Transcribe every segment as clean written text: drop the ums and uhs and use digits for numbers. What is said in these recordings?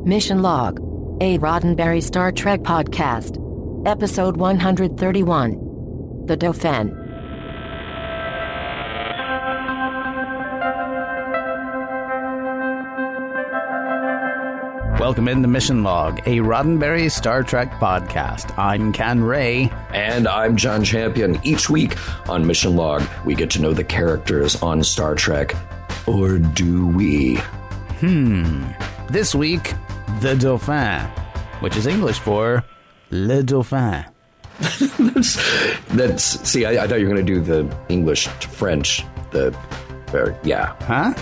Mission Log, a Roddenberry Star Trek podcast. Episode 131. The Dauphin. Welcome into Mission Log, a Roddenberry Star Trek podcast. I'm Ken Ray. And I'm John Champion. Each week on Mission Log, we get to know the characters on Star Trek. Or do we? This week, the Dauphin, which is English for Le Dauphin. That's see, I thought you were going to do the English to French. Yeah. Huh?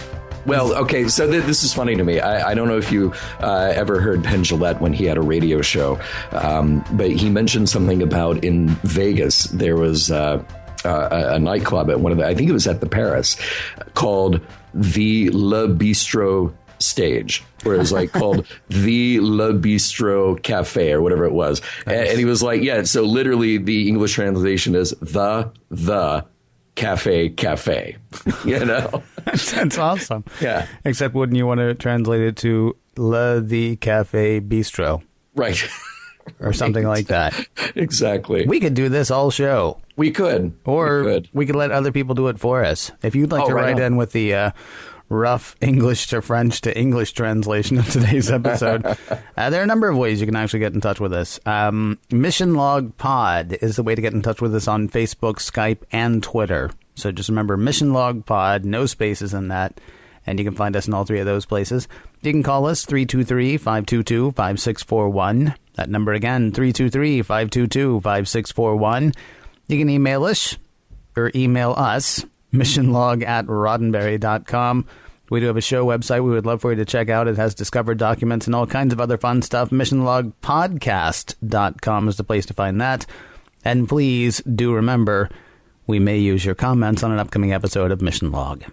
Well, okay, so this is funny to me. I don't know if you ever heard Penn Jillette when he had a radio show, but he mentioned something about in Vegas, there was a nightclub at one of the, I think it was at the Paris, called the Le Bistro Stage, where it was like called the Le Bistro Cafe or whatever it was. And he was like, yeah, so literally the English translation is the cafe, you know? That's awesome. Yeah. Except wouldn't you want to translate it to the Cafe Bistro? Right. Or something like that. Exactly. We could do this all show. We could. Or we could let other people do it for us. If you'd like to write in with the rough English to French to English translation of today's episode, there are a number of ways you can actually get in touch with us. Mission Log Pod is the way to get in touch with us on Facebook, Skype, and Twitter. So just remember, Mission Log Pod, no spaces in that, and you can find us in all three of those places. You can call us 323-522-5641. That number again, 323-522-5641. You can email us, missionlog@roddenberry.com. We do have a show website we would love for you to check out. It has discovered documents and all kinds of other fun stuff. Missionlogpodcast.com is the place to find that. And please do remember, we may use your comments on an upcoming episode of Mission Log.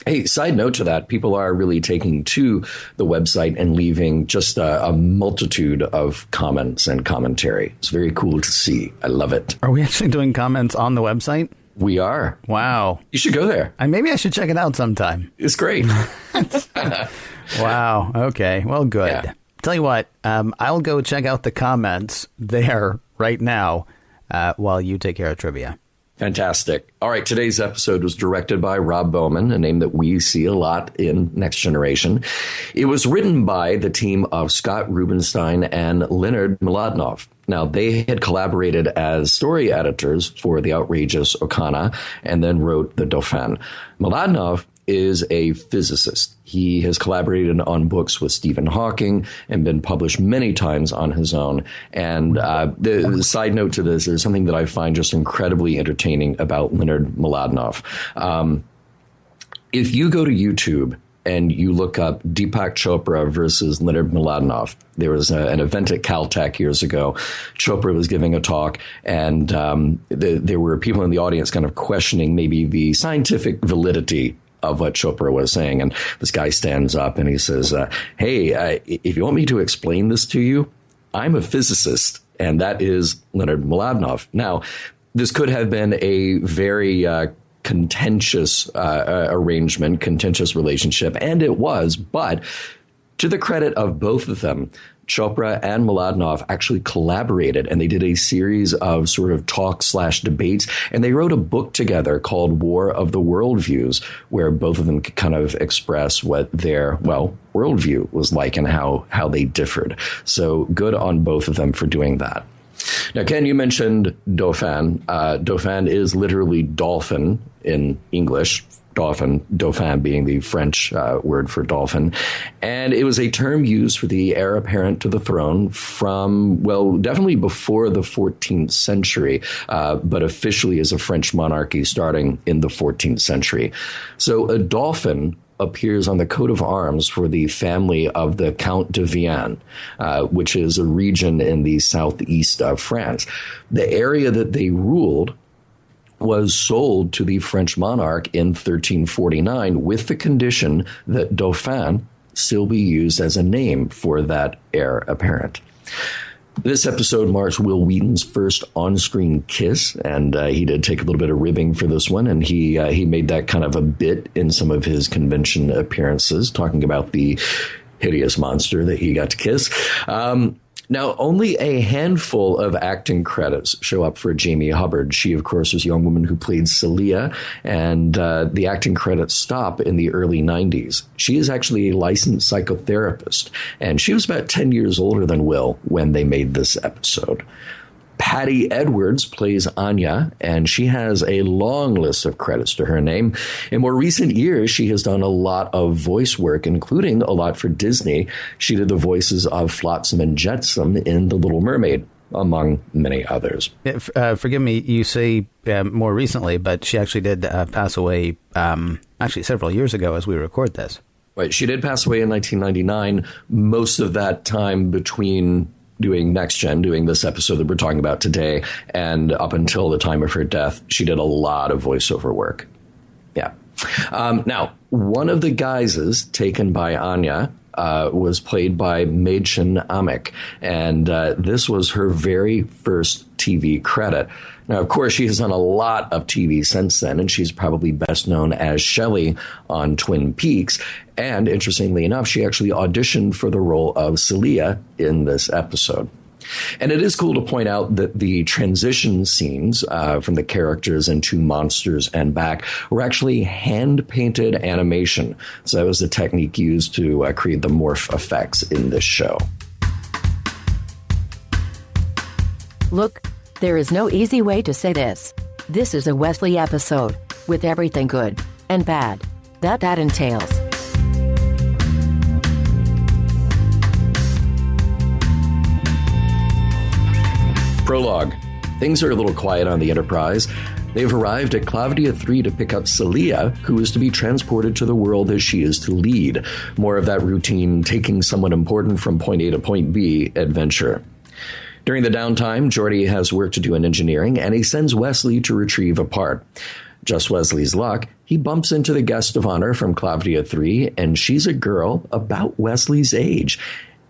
Hey, side note to that, people are really taking to the website and leaving just a multitude of comments and commentary. It's very cool to see. I love it. Are we actually doing comments on the website? We are. Wow. You should go there. Maybe I should check it out sometime. It's great. Wow. Okay. Well, good. Yeah. Tell you what, I'll go check out the comments there right now while you take care of trivia. Fantastic. All right. Today's episode was directed by Rob Bowman, a name that we see a lot in Next Generation. It was written by the team of Scott Rubinstein and Leonard Mlodinow. Now, they had collaborated as story editors for The Outrageous Okana and then wrote The Dauphin. Mlodinow is a physicist. He has collaborated on books with Stephen Hawking and been published many times on his own. And the side note to this, there's something that I find just incredibly entertaining about Leonard Mlodinow. If you go to YouTube and you look up Deepak Chopra versus Leonard Mlodinow, there was an event at Caltech years ago. Chopra was giving a talk, and there were people in the audience kind of questioning maybe the scientific validity of what Chopra was saying. And this guy stands up and he says, hey, if you want me to explain this to you, I'm a physicist. And that is Leonard Mlodinow. Now, this could have been a very contentious arrangement, contentious relationship, and it was. But to the credit of both of them, Chopra and Mlodinow actually collaborated, and they did a series of sort of talk/debates, and they wrote a book together called War of the Worldviews, where both of them could kind of express what their, worldview was like and how they differed. So good on both of them for doing that. Now, Ken, you mentioned Dauphin. Dauphin is literally dolphin in English. Dauphin being the French word for dolphin. And it was a term used for the heir apparent to the throne from, definitely before the 14th century, but officially as a French monarchy starting in the 14th century. So a dolphin appears on the coat of arms for the family of the Count de Vienne, which is a region in the southeast of France. The area that they ruled was sold to the French monarch in 1349 with the condition that Dauphin still be used as a name for that heir apparent. This episode marks Wil Wheaton's first on-screen kiss, and he did take a little bit of ribbing for this one, and he made that kind of a bit in some of his convention appearances, talking about the hideous monster that he got to kiss. Now, only a handful of acting credits show up for Jamie Hubbard. She, of course, was a young woman who played Salia, and the acting credits stop in the early 90s. She is actually a licensed psychotherapist, and she was about 10 years older than Will when they made this episode. Patty Edwards plays Anya, and she has a long list of credits to her name. In more recent years, she has done a lot of voice work, including a lot for Disney. She did the voices of Flotsam and Jetsam in The Little Mermaid, among many others. Forgive me, you say more recently, but she actually did pass away actually several years ago as we record this. Right, she did pass away in 1999. Most of that time between doing Next Gen, doing this episode that we're talking about today, and up until the time of her death, she did a lot of voiceover work. Yeah. Now, one of the guises taken by Anya was played by Mädchen Amick, and this was her very first TV credit. Now, of course, she has done a lot of TV since then, and she's probably best known as Shelley on Twin Peaks. And interestingly enough, she actually auditioned for the role of Salia in this episode. And it is cool to point out that the transition scenes from the characters into monsters and back were actually hand-painted animation. So that was the technique used to create the morph effects in this show. Look, there is no easy way to say this. This is a Wesley episode, with everything good and bad that entails. Prologue. Things are a little quiet on the Enterprise. They've arrived at Clavidia 3 to pick up Salia, who is to be transported to the world as she is to lead. More of that routine, taking someone important from point A to point B adventure. During the downtime, Geordi has work to do in engineering, and he sends Wesley to retrieve a part. Just Wesley's luck, he bumps into the guest of honor from Clavidia 3, and she's a girl about Wesley's age.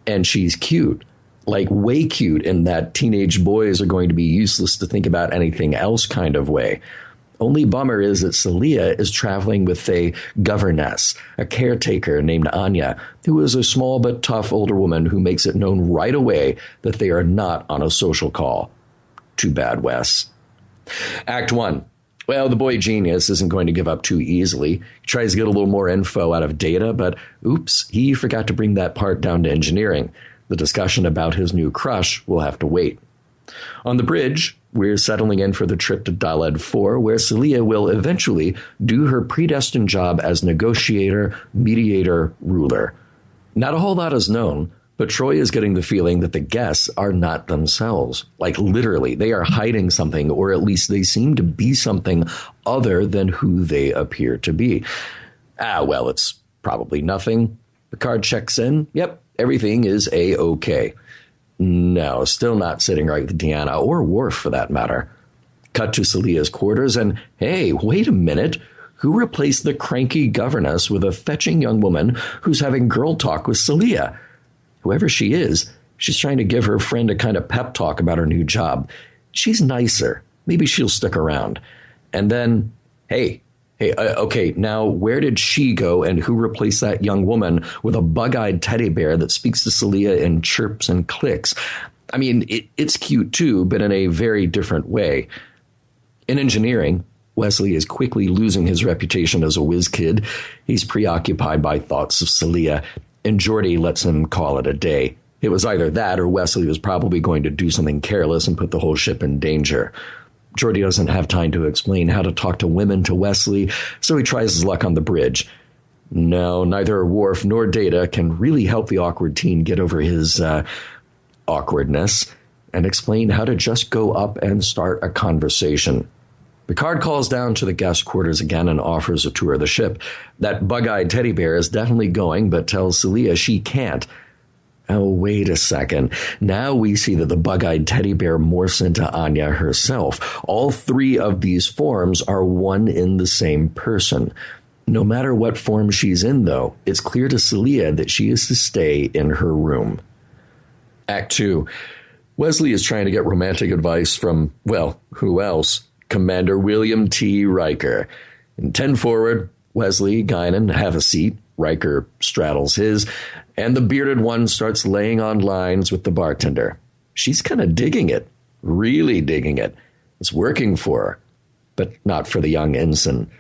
And she's cute. Like, way cute in that teenage boys are going to be useless to think about anything else kind of way. Only bummer is that Salia is traveling with a governess, a caretaker named Anya, who is a small but tough older woman who makes it known right away that they are not on a social call. Too bad, Wes. Act 1. Well, the boy genius isn't going to give up too easily. He tries to get a little more info out of Data, but oops, he forgot to bring that part down to engineering. The discussion about his new crush will have to wait. On the bridge, we're settling in for the trip to Daled 4, where Salia will eventually do her predestined job as negotiator, mediator, ruler. Not a whole lot is known, but Troy is getting the feeling that the guests are not themselves. Like, literally, they are hiding something, or at least they seem to be something other than who they appear to be. Well, it's probably nothing. Picard checks in. Yep, everything is A-OK. No, still not sitting right with Deanna, or Worf for that matter. Cut to Salia's quarters, and hey, wait a minute. Who replaced the cranky governess with a fetching young woman who's having girl talk with Salia? Whoever she is, she's trying to give her friend a kind of pep talk about her new job. She's nicer. Maybe she'll stick around. And then, okay, now where did she go, and who replaced that young woman with a bug-eyed teddy bear that speaks to Salia in chirps and clicks? I mean, it's cute too, but in a very different way. In engineering, Wesley is quickly losing his reputation as a whiz kid. He's preoccupied by thoughts of Salia, and Geordi lets him call it a day. It was either that or Wesley was probably going to do something careless and put the whole ship in danger. Geordi doesn't have time to explain how to talk to women to Wesley, so he tries his luck on the bridge. No, neither Worf nor Data can really help the awkward teen get over his awkwardness and explain how to just go up and start a conversation. Picard calls down to the guest quarters again and offers a tour of the ship. That bug-eyed teddy bear is definitely going, but tells Salia she can't. Oh, wait a second. Now we see that the bug-eyed teddy bear morphs into Anya herself. All three of these forms are one in the same person. No matter what form she's in, though, it's clear to Salia that she is to stay in her room. Act 2. Wesley is trying to get romantic advice from, well, who else? Commander William T. Riker. In 10 forward, Wesley, Guinan have a seat, Riker straddles his, and the bearded one starts laying on lines with the bartender. She's kind of digging it, really digging it. It's working for her, but not for the young ensign.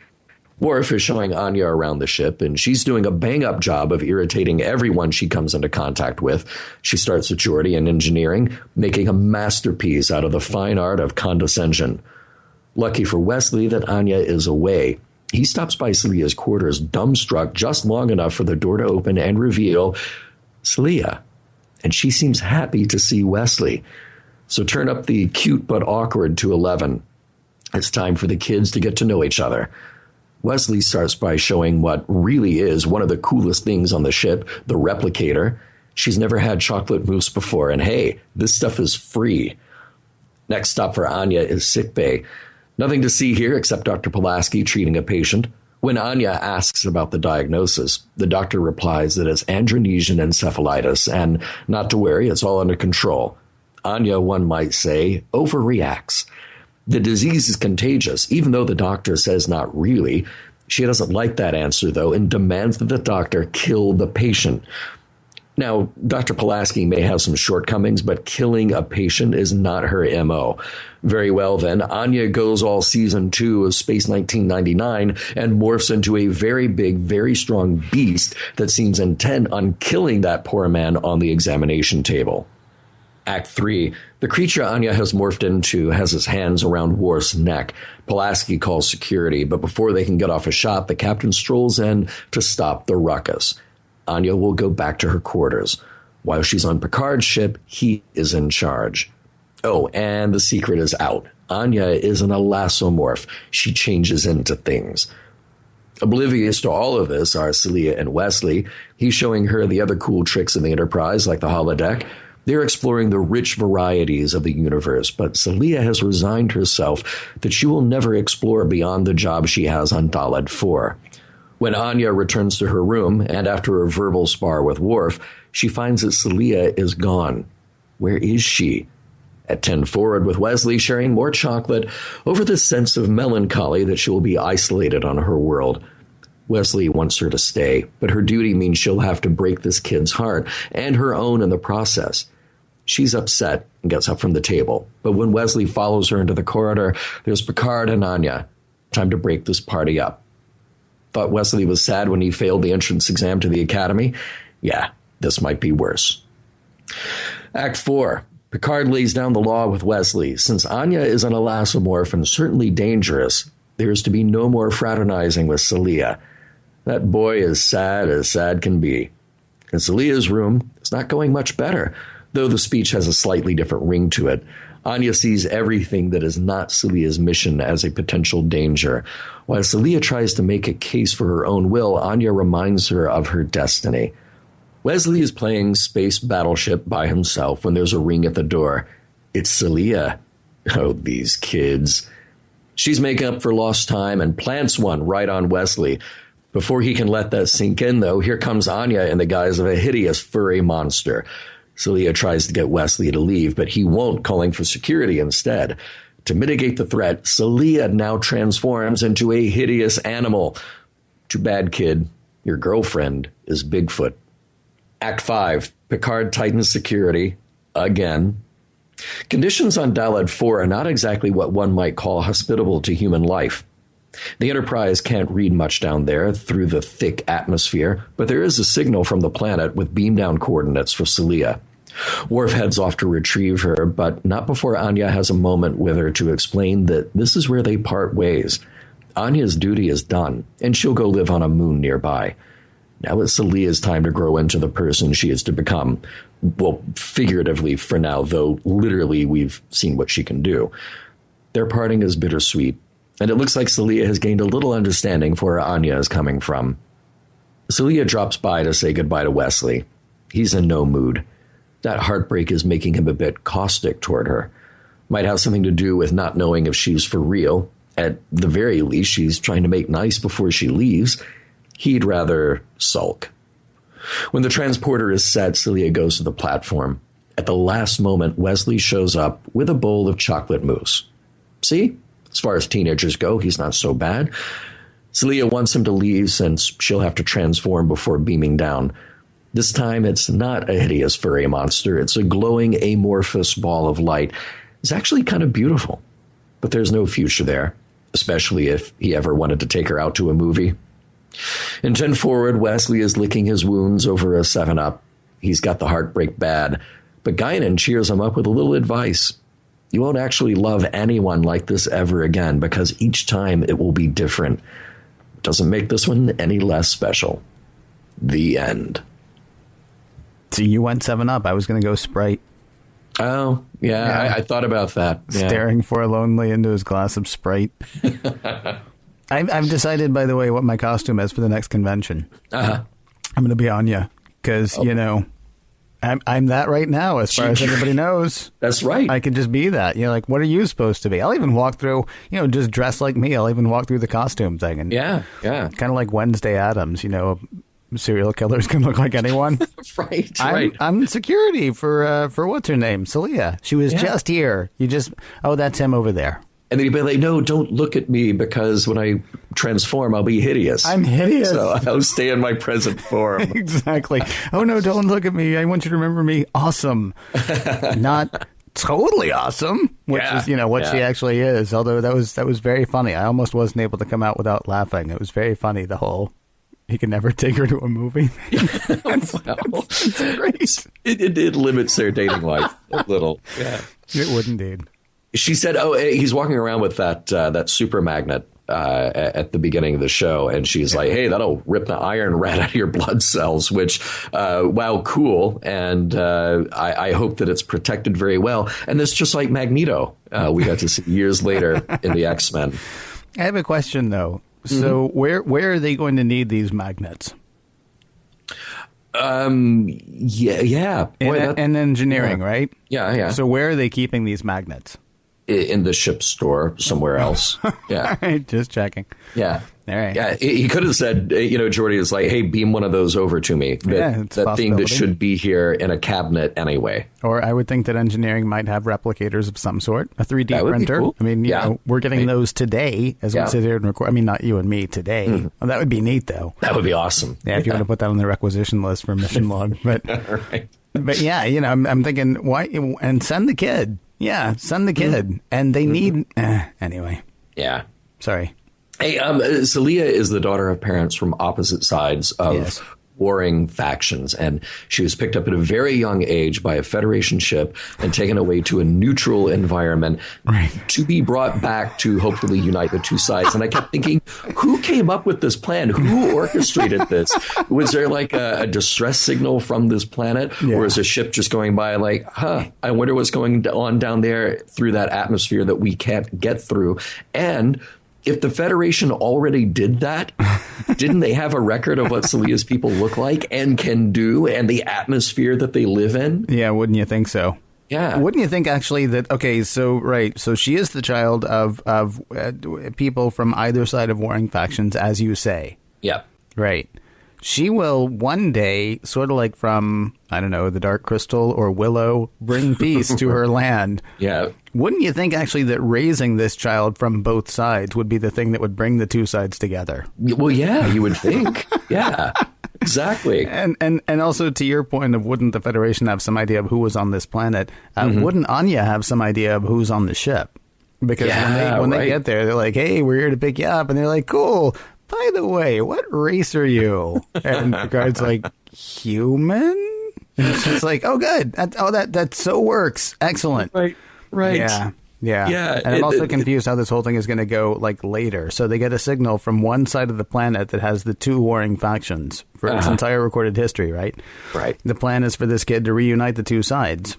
Worf is showing Anya around the ship, and she's doing a bang-up job of irritating everyone she comes into contact with. She starts with Geordi and engineering, making a masterpiece out of the fine art of condescension. Lucky for Wesley that Anya is away. He stops by Celia's quarters, dumbstruck, just long enough for the door to open and reveal Salia. And she seems happy to see Wesley. So turn up the cute but awkward to 11. It's time for the kids to get to know each other. Wesley starts by showing what really is one of the coolest things on the ship, the replicator. She's never had chocolate mousse before, and hey, this stuff is free. Next stop for Anya is sickbay. Nothing to see here except Dr. Pulaski treating a patient. When Anya asks about the diagnosis, the doctor replies that it's Andronesian encephalitis, and not to worry, it's all under control. Anya, one might say, overreacts. The disease is contagious, even though the doctor says not really. She doesn't like that answer, though, and demands that the doctor kill the patient. Now, Dr. Pulaski may have some shortcomings, but killing a patient is not her M.O. Very well, then, Anya goes all season 2 of Space 1999 and morphs into a very big, very strong beast that seems intent on killing that poor man on the examination table. Act 3. The creature Anya has morphed into has his hands around Worf's neck. Pulaski calls security, but before they can get off a shot, the captain strolls in to stop the ruckus. Anya will go back to her quarters. While she's on Picard's ship, he is in charge. Oh, and the secret is out. Anya is an elastomorph. She changes into things. Oblivious to all of this are Salia and Wesley. He's showing her the other cool tricks in the Enterprise, like the holodeck. They're exploring the rich varieties of the universe, but Salia has resigned herself that she will never explore beyond the job she has on Daled 4. When Anya returns to her room, and after a verbal spar with Worf, she finds that Salia is gone. Where is she? At 10 forward with Wesley sharing more chocolate over the sense of melancholy that she will be isolated on her world. Wesley wants her to stay, but her duty means she'll have to break this kid's heart, and her own in the process. She's upset and gets up from the table, but when Wesley follows her into the corridor, there's Picard and Anya. Time to break this party up. Thought Wesley was sad when he failed the entrance exam to the academy? Yeah, this might be worse. Act 4. Picard lays down the law with Wesley. Since Anya is an elastomorph and certainly dangerous, there is to be no more fraternizing with Salia. That boy is sad as sad can be. In Salia's room, it's not going much better, though the speech has a slightly different ring to it. Anya sees everything that is not Salia's mission as a potential danger. While Salia tries to make a case for her own will, Anya reminds her of her destiny. Wesley is playing Space Battleship by himself when there's a ring at the door. It's Salia. Oh, these kids. She's making up for lost time and plants one right on Wesley. Before he can let that sink in, though, here comes Anya in the guise of a hideous furry monster. Salia tries to get Wesley to leave, but he won't, calling for security instead. To mitigate the threat, Salia now transforms into a hideous animal. Too bad, kid. Your girlfriend is Bigfoot. Act 5. Picard tightens security. Again. Conditions on Daled 4 are not exactly what one might call hospitable to human life. The Enterprise can't read much down there through the thick atmosphere, but there is a signal from the planet with beam-down coordinates for Salia. Worf heads off to retrieve her, but not before Anya has a moment with her to explain that this is where they part ways. Anya's duty is done, and she'll go live on a moon nearby. Now it's Salia's time to grow into the person she is to become. Well, figuratively for now, though literally we've seen what she can do. Their parting is bittersweet, and it looks like Salia has gained a little understanding for where Anya is coming from. Salia drops by to say goodbye to Wesley. He's in no mood. That heartbreak is making him a bit caustic toward her. Might have something to do with not knowing if she's for real. At the very least, she's trying to make nice before she leaves. He'd rather sulk. When the transporter is set, Salia goes to the platform. At the last moment, Wesley shows up with a bowl of chocolate mousse. See? As far as teenagers go, he's not so bad. Salia wants him to leave since she'll have to transform before beaming down. This time, it's not a hideous furry monster. It's a glowing, amorphous ball of light. It's actually kind of beautiful. But there's no future there, especially if he ever wanted to take her out to a movie. In 10 Forward, Wesley is licking his wounds over a 7-Up. He's got the heartbreak bad, but Guinan cheers him up with a little advice. You won't actually love anyone like this ever again, because each time it will be different. Doesn't make this one any less special. The end. So you went 7-Up. I was going to go Sprite. Oh, yeah. I thought about that. Yeah. Staring forlornly into his glass of Sprite. I've decided, by the way, what my costume is for the next convention. I'm going to be Anya, because, you know, I'm that right now, as far as everybody knows. That's right. I could just be that. You know, like, what are you supposed to be? I'll even walk through, you know, just dress like me. I'll even walk through the costume thing. And yeah. Kind of like Wednesday Addams, you know, serial killers can look like anyone. Right. I'm security for what's her name? Salia. She was just here. That's him over there. And then he'd be like, no, don't look at me, because when I transform, I'll be hideous. I'm hideous. So I'll stay in my present form. Exactly. Oh, no, don't look at me. I want you to remember me awesome. Not totally awesome, which is, you know, what she actually is. Although that was very funny. I almost wasn't able to come out without laughing. It was very funny, the whole... He can never take her to a movie. It's great. It limits their dating life a little. Yeah, it would indeed. She said, "Oh, he's walking around with that super magnet at the beginning of the show," and she's like, "Hey, that'll rip the iron right out of your blood cells." Which, wow, cool. And I hope that it's protected very well. And it's just like Magneto. We got to see years later in the X-Men. I have a question though. So where are they going to need these magnets? Yeah. Boy, in engineering, right? Yeah. So where are they keeping these magnets? In the ship store somewhere else. Yeah. All right, just checking. Yeah. All right. Yeah, he could have said, you know, Geordi is like, hey, beam one of those over to me. That thing that should be here in a cabinet anyway. Or I would think that engineering might have replicators of some sort, a 3D printer. Cool. I mean, you know, we're getting those today as we sit here and record. I mean, not you and me today. Well, that would be neat, though. That would be awesome. Yeah, if you want to put that on the requisition list for mission log. But, right. But yeah, you know, I'm thinking, why? And send the kid. Yeah, send the kid. And they need... anyway. Yeah. Sorry. Hey, Salia is the daughter of parents from opposite sides of warring factions, and she was picked up at a very young age by a Federation ship and taken away to a neutral environment to be brought back to hopefully unite the two sides. And I kept thinking, who came up with this plan? Who orchestrated this? Was there like a distress signal from this planet? Yeah. Or is a ship just going by like, I wonder what's going on down there through that atmosphere that we can't get through? And if the Federation already did that, didn't they have a record of what Salia's people look like and can do and the atmosphere that they live in? Yeah, wouldn't you think so? Yeah. Wouldn't you think actually that, okay, so she is the child of people from either side of warring factions, as you say. Yeah. Right. She will one day, sort of like from, I don't know, the Dark Crystal or Willow, bring peace to her land. Yeah. Wouldn't you think, actually, that raising this child from both sides would be the thing that would bring the two sides together? Well, yeah, you would think. Yeah, exactly. And also, to your point of wouldn't the Federation have some idea of who was on this planet, wouldn't Anya have some idea of who's on the ship? Because when they get there, they're like, hey, we're here to pick you up. And they're like, cool. By the way, what race are you? And Picard's like, human? And she's like, oh, good. That so works. Excellent. Right. Yeah. And I'm also confused how this whole thing is going to go like later. So they get a signal from one side of the planet that has the two warring factions for its entire recorded history, right? Right. The plan is for this kid to reunite the two sides.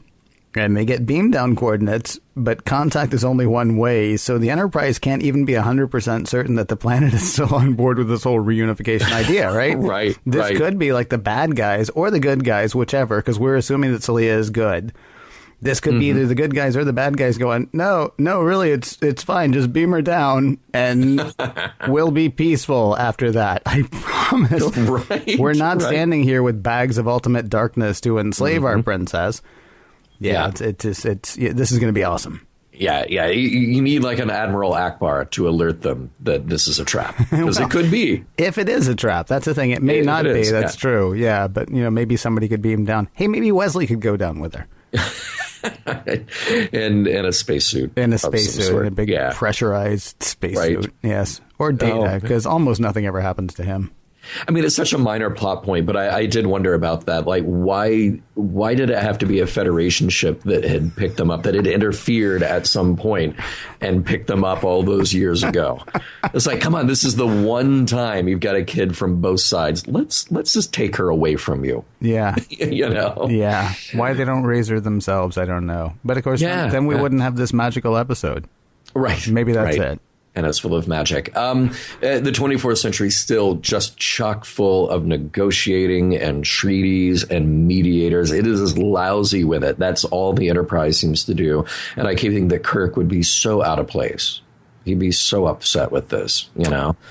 And they get beam down coordinates, but contact is only one way, so the Enterprise can't even be 100% certain that the planet is still on board with this whole reunification idea, right? Right. This could be like the bad guys or the good guys, whichever, because we're assuming that Salia is good. This could be either the good guys or the bad guys going, no, really, it's fine. Just beam her down and we'll be peaceful after that. I promise. Right. We're not standing here with bags of ultimate darkness to enslave our princess. Yeah, this is going to be awesome. Yeah. You need like an Admiral Akbar to alert them that this is a trap, because it could be. If it is a trap, that's the thing. It may not be. That's true. Yeah, but maybe somebody could beam down. Hey, maybe Wesley could go down with her. in a spacesuit. In a spacesuit, in a big pressurized spacesuit. Yes, or Data, because almost nothing ever happens to him. I mean, it's such a minor plot point, but I did wonder about that. Like, why did it have to be a Federation ship that had picked them up, that had interfered at some point and picked them up all those years ago? It's like, come on, this is the one time you've got a kid from both sides. Let's just take her away from you. Yeah. Yeah. Why they don't raise her themselves, I don't know. But of course, then we wouldn't have this magical episode. Right. Maybe that's it. And it's full of magic. The 24th century is still just chock full of negotiating and treaties and mediators. It is as lousy with it. That's all the Enterprise seems to do. And I keep thinking that Kirk would be so out of place. He'd be so upset with this,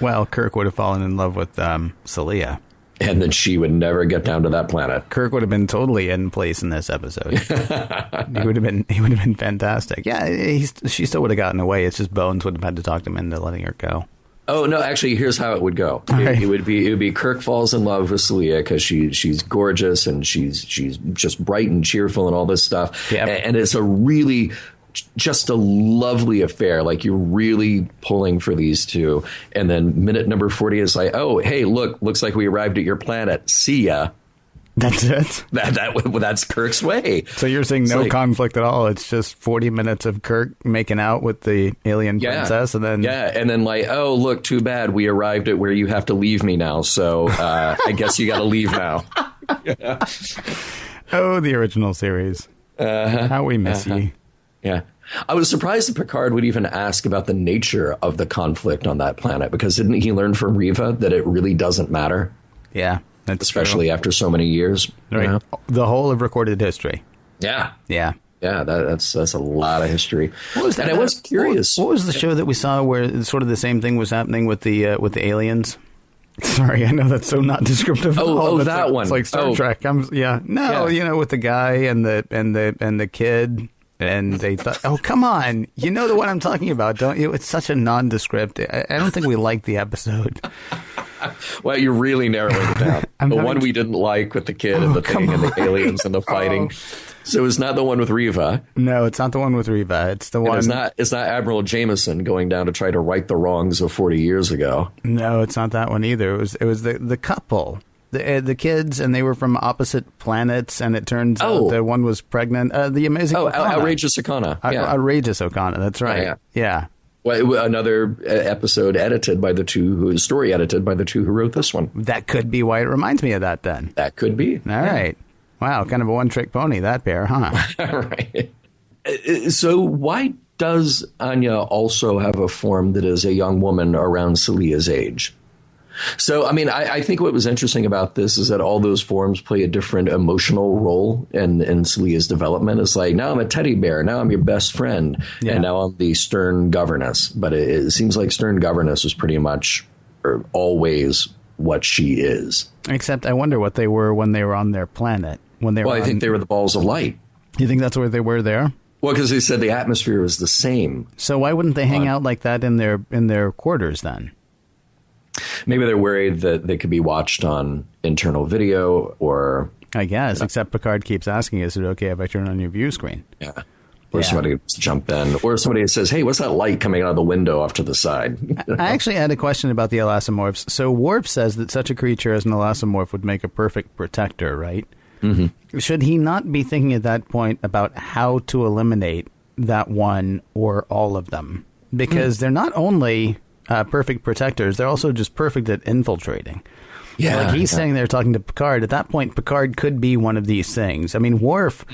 Well, Kirk would have fallen in love with Salia. And then she would never get down to that planet. Kirk would have been totally in place in this episode. He would have been fantastic. Yeah, she still would have gotten away. It's just Bones would have had to talk him into letting her go. Oh no! Actually, here's how it would go. It would be Kirk falls in love with Salia because she's gorgeous and she's just bright and cheerful and all this stuff. Yep. And it's just a lovely affair. Like, you're really pulling for these two. And then minute number 40 is like, oh, hey, looks like we arrived at your planet. See ya. That's it. That's Kirk's way. So you're saying no conflict at all. It's just 40 minutes of Kirk making out with the alien princess, and then like, oh, look, too bad we arrived at where you have to leave me now. So I guess you got to leave now. Oh, the original series. How we miss you. Yeah. I was surprised that Picard would even ask about the nature of the conflict on that planet, because didn't he learn from Riva that it really doesn't matter? Yeah, that's especially true. After so many years. Right. The whole of recorded history. Yeah. Yeah. Yeah, that's a lot of history. What was that? And I was curious. What was the show that we saw where sort of the same thing was happening with the aliens? Sorry, I know that's so not descriptive. That one. It's like Star Trek. With the guy and the kid. And they thought, oh, come on. You know the one I'm talking about, don't you? It's such a nondescript. I don't think we liked the episode. Well, you're really narrowing it down. One we didn't like with the kid and the thing and the aliens and the fighting. So it's not the one with Riva. No, it's not the one with Riva. It's the one. It's not Admiral Jameson going down to try to right the wrongs of 40 years ago. No, it's not that one either. It was the couple. The kids, and they were from opposite planets, and it turns out that one was pregnant. The amazing Outrageous Okana. Outrageous Okana, that's right. Yeah. Well, another episode edited by the two who wrote this one. That could be why it reminds me of that then. That could be. All right. Wow, kind of a one-trick pony, that pair, huh? Right. So why does Anya also have a form that is a young woman around Salia's age? So, I mean, I think what was interesting about this is that all those forms play a different emotional role in Salia's development. It's like, now I'm a teddy bear, now I'm your best friend, and now I'm the stern governess. But it seems like stern governess is pretty much always what she is. Except I wonder what they were when they were on their planet. I think they were the balls of light. You think that's where they were there? Well, because they said the atmosphere was the same. So why wouldn't they hang out like that in their quarters then? Maybe they're worried that they could be watched on internal video, or... I guess, except Picard keeps asking, is it okay if I turn on your view screen? Yeah. Or somebody jump in. Or somebody says, hey, what's that light coming out of the window off to the side? I actually had a question about the elastomorphs. So Worf says that such a creature as an elastomorph would make a perfect protector, right? Mm-hmm. Should he not be thinking at that point about how to eliminate that one or all of them? Because they're not only... perfect protectors, they're also just perfect at infiltrating. Yeah, like he's sitting there talking to Picard. At that point, Picard could be one of these things. I mean, Worf,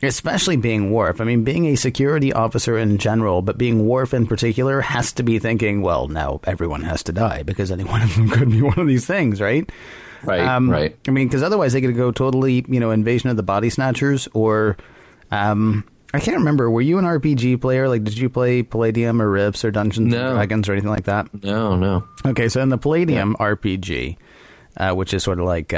especially being Worf, I mean, being a security officer in general, but being Worf in particular, has to be thinking, well, now everyone has to die because any one of them could be one of these things, right? Right, right. I mean, because otherwise they could go totally, Invasion of the Body Snatchers, or... I can't remember. Were you an RPG player? Like, did you play Palladium or Rifts or Dungeons and Dragons or anything like that? No. Okay, so in the Palladium RPG, which is sort of like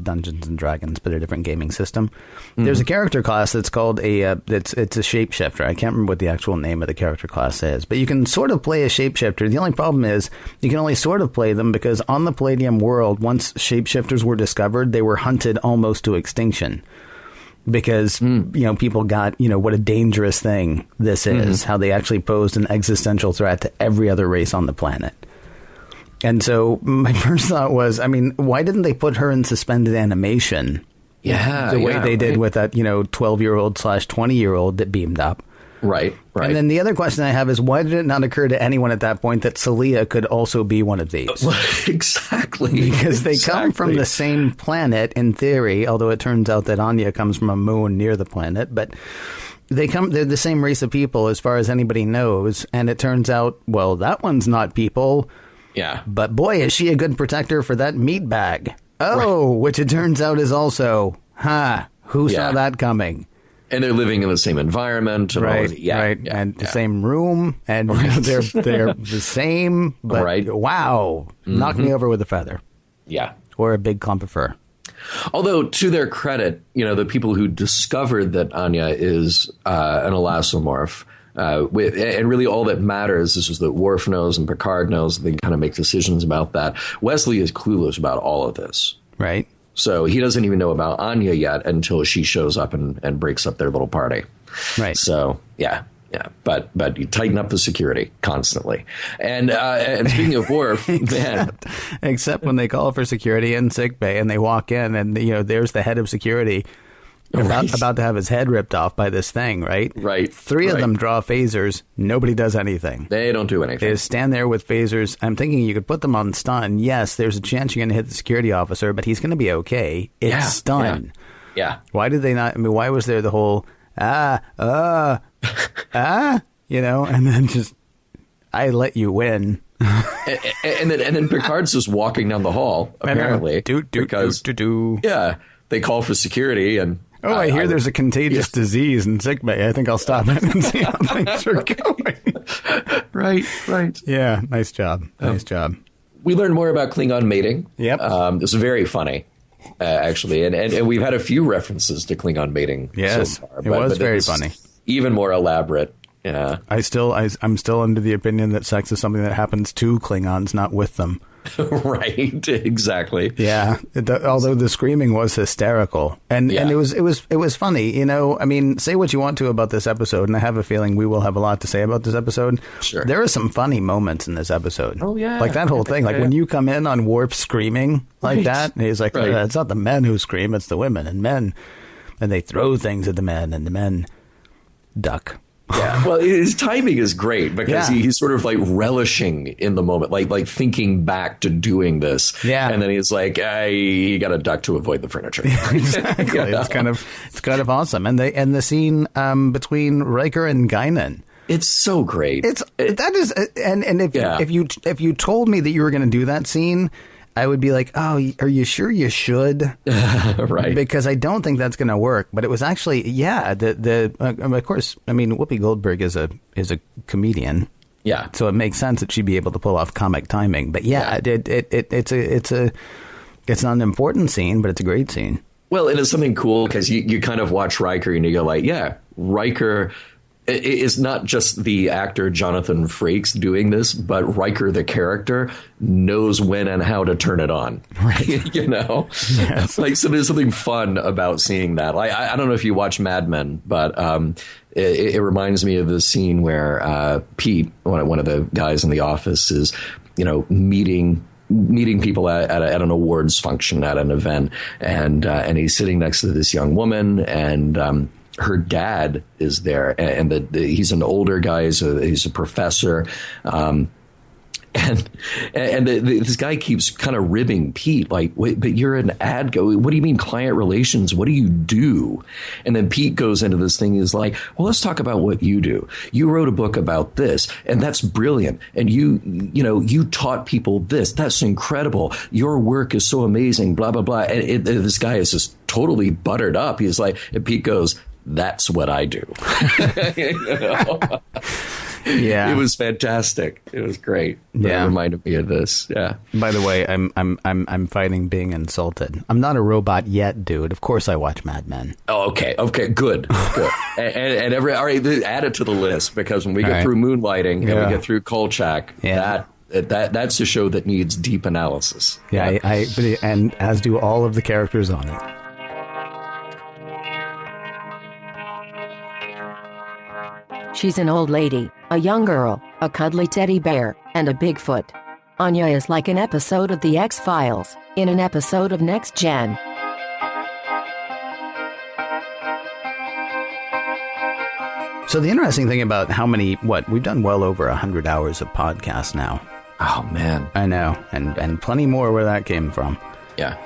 Dungeons and Dragons, but a different gaming system. Mm-hmm. There's a character class that's called it's a shapeshifter. I can't remember what the actual name of the character class is, but you can sort of play a shapeshifter. The only problem is you can only sort of play them because on the Palladium world, once shapeshifters were discovered, they were hunted almost to extinction. Because, people got, what a dangerous thing this is, how they actually posed an existential threat to every other race on the planet. And so my first thought was, why didn't they put her in suspended animation? Yeah. The way they did with that, 12-year-old / 20-year-old that beamed up. Right. And then the other question I have is, why did it not occur to anyone at that point that Salia could also be one of these? Exactly. Because they come from the same planet in theory, although it turns out that Anya comes from a moon near the planet. But they're the same race of people as far as anybody knows. And it turns out, well, that one's not people. Yeah. But boy, is she a good protector for that meat bag. Oh, which it turns out is also, who saw that coming? And they're living in the same environment. And right. The same room. And they're the same. But wow. Knock me over with a feather. Yeah. Or a big clump of fur. Although, to their credit, the people who discovered that Anya is an elastomorph, and really all that matters is that Worf knows and Picard knows. They kind of make decisions about that. Wesley is clueless about all of this. Right. So he doesn't even know about Anya yet until she shows up and breaks up their little party. Right. So, yeah. But you tighten up the security constantly. And speaking of Worf, except when they call for security in sickbay and they walk in and, there's the head of security about to have his head ripped off by this thing, right? Right. Three of them draw phasers. Nobody does anything. They don't do anything. They just stand there with phasers. I'm thinking you could put them on stun. Yes, there's a chance you're going to hit the security officer, but he's going to be okay. It's stun. Yeah. Why did they not? Why was there the whole, and then just, I let you win. and then Picard's just walking down the hall, apparently. Yeah. They call for security and... Oh, I hear there's a contagious disease in sickbay. I think I'll stop in and see how things are going. Right. Yeah, nice job. Nice job. We learned more about Klingon mating. Yep. It was very funny, actually. And we've had a few references to Klingon mating so far. It was very funny. Even more elaborate. Yeah. I'm still under the opinion that sex is something that happens to Klingons, not with them. Right, exactly. Yeah, although the screaming was hysterical, and it was funny. Say what you want to about this episode, and I have a feeling we will have a lot to say about this episode. Sure, there are some funny moments in this episode. Oh yeah, like that whole thing, like when you come in on Worf screaming like that, and he's like, "It's not the men who scream, it's the women and men," and they throw things at the men, and the men duck. Yeah, well, his timing is great because he's sort of like relishing in the moment, like thinking back to doing this. Yeah, and then he's like, "You got to duck to avoid the furniture." Exactly. It's kind of awesome, and the scene between Riker and Guinan. It's so great. If you told me that you were going to do that scene, I would be like, "Oh, are you sure you should?" Right. Because I don't think that's going to work. But it was actually, of course, Whoopi Goldberg is a comedian. Yeah. So it makes sense that she'd be able to pull off comic timing. But it's not an important scene, but it's a great scene. Well, it is something cool because you kind of watch Riker and you go like, Riker is not just the actor Jonathan Frakes doing this, but Riker, the character, knows when and how to turn it on. Right. Yes. So there's something fun about seeing that. I don't know if you watch Mad Men, but it reminds me of the scene where Pete, one of the guys in the office, is, meeting people at an awards function at an event, and he's sitting next to this young woman, and her dad is there, and he's an older guy. He's a professor, and this guy keeps kind of ribbing Pete, like, "Wait, but you're an ad guy. What do you mean client relations? What do you do?" And then Pete goes into this thing. He's like, "Well, let's talk about what you do. You wrote a book about this, and that's brilliant. And you taught people this. That's incredible. Your work is so amazing. Blah blah blah." And this guy is just totally buttered up. He's like, and Pete goes, "That's what I do." It was fantastic. It was great. Yeah. It reminded me of this. Yeah. By the way, I'm fighting being insulted. I'm not a robot yet, dude. Of course I watch Mad Men. Oh, okay. Okay, good. and all right, add it to the list, because when we get through Moonlighting and we get through Kolchak, that's a show that needs deep analysis. Yeah, and as do all of the characters on it. She's an old lady, a young girl, a cuddly teddy bear, and a Bigfoot. Anya is like an episode of The X-Files, in an episode of Next Gen. So the interesting thing about how many, we've done well over 100 hours of podcast now. Oh, man. I know, and plenty more where that came from. Yeah.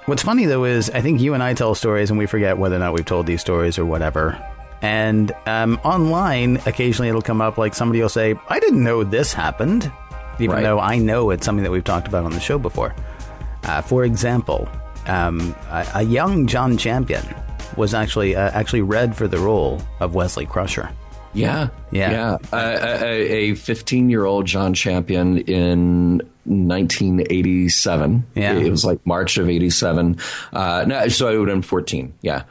What's funny, though, is I think you and I tell stories and we forget whether or not we've told these stories or whatever. And online, occasionally it'll come up like somebody will say, I didn't know this happened, even though I know it's something that we've talked about on the show before. For example, a young John Champion was actually read for the role of Wesley Crusher. Yeah. A 15-year-old John Champion in 1987. Yeah. It was like March of 87. No, so I would have been 14. Yeah.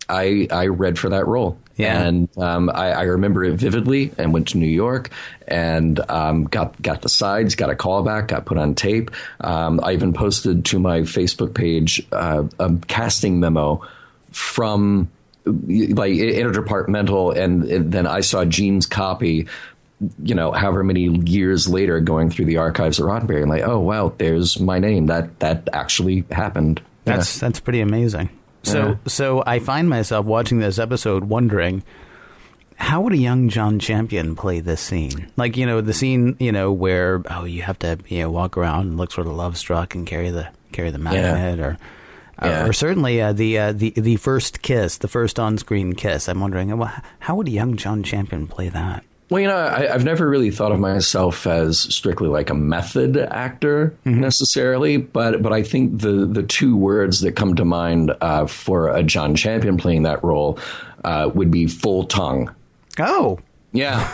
I read for that role. Yeah. And I remember it vividly, and went to New York and got the sides, got a callback, got put on tape. I even posted to my Facebook page a casting memo from like interdepartmental, and then I saw Gene's copy, however many years later, going through the archives of Roddenberry. I'm like, oh wow, there's my name. That actually happened. That's pretty amazing. So I find myself watching this episode wondering, how would a young John Champion play this scene? Like, the scene, where, you have to, walk around and look sort of love struck and carry the magnet, or certainly the first kiss, the first on-screen kiss. I'm wondering, how would a young John Champion play that? Well, I've never really thought of myself as strictly like a method actor necessarily, but I think the two words that come to mind for a John Champion playing that role would be full tongue. Oh. Yeah.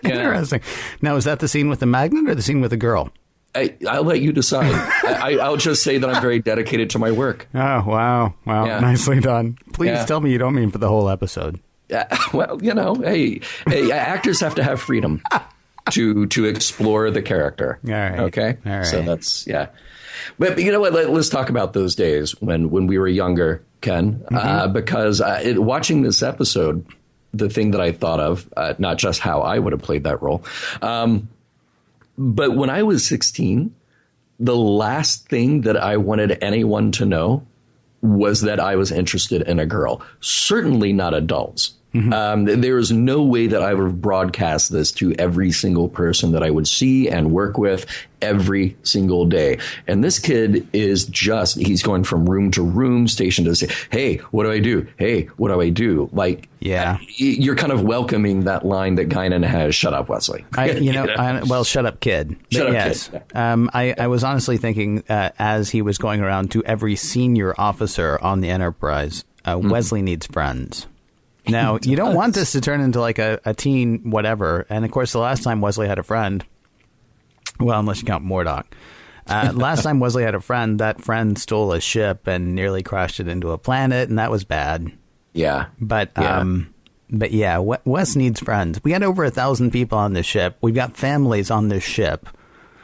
Interesting. Now, is that the scene with the magnet or the scene with the girl? I'll let you decide. I'll just say that I'm very dedicated to my work. Oh, wow. Yeah. Nicely done. Please tell me you don't mean for the whole episode. Well, hey, actors have to have freedom to explore the character. All right. Okay. All right. So that's, But you know what? Let's talk about those days when we were younger, Ken, because watching this episode, the thing that I thought of, not just how I would have played that role, but when I was 16, the last thing that I wanted anyone to know was that I was interested in a girl, certainly not adults. There is no way that I would have broadcast this to every single person that I would see and work with every single day. And this kid is he's going from room to room, station to say, hey, what do I do? Hey, what do I do? Like, you're kind of welcoming that line that Guinan has, shut up, Wesley. Shut up, kid. Shut up, kid. I was honestly thinking, as he was going around to every senior officer on the Enterprise, Wesley needs friends. Now, you don't want this to turn into like a teen whatever. And, of course, the last time Wesley had a friend, well, unless you count Murdoch, last time Wesley had a friend, that friend stole a ship and nearly crashed it into a planet, and that was bad. Yeah. But Wes needs friends. We got over 1,000 people on this ship. We've got families on this ship.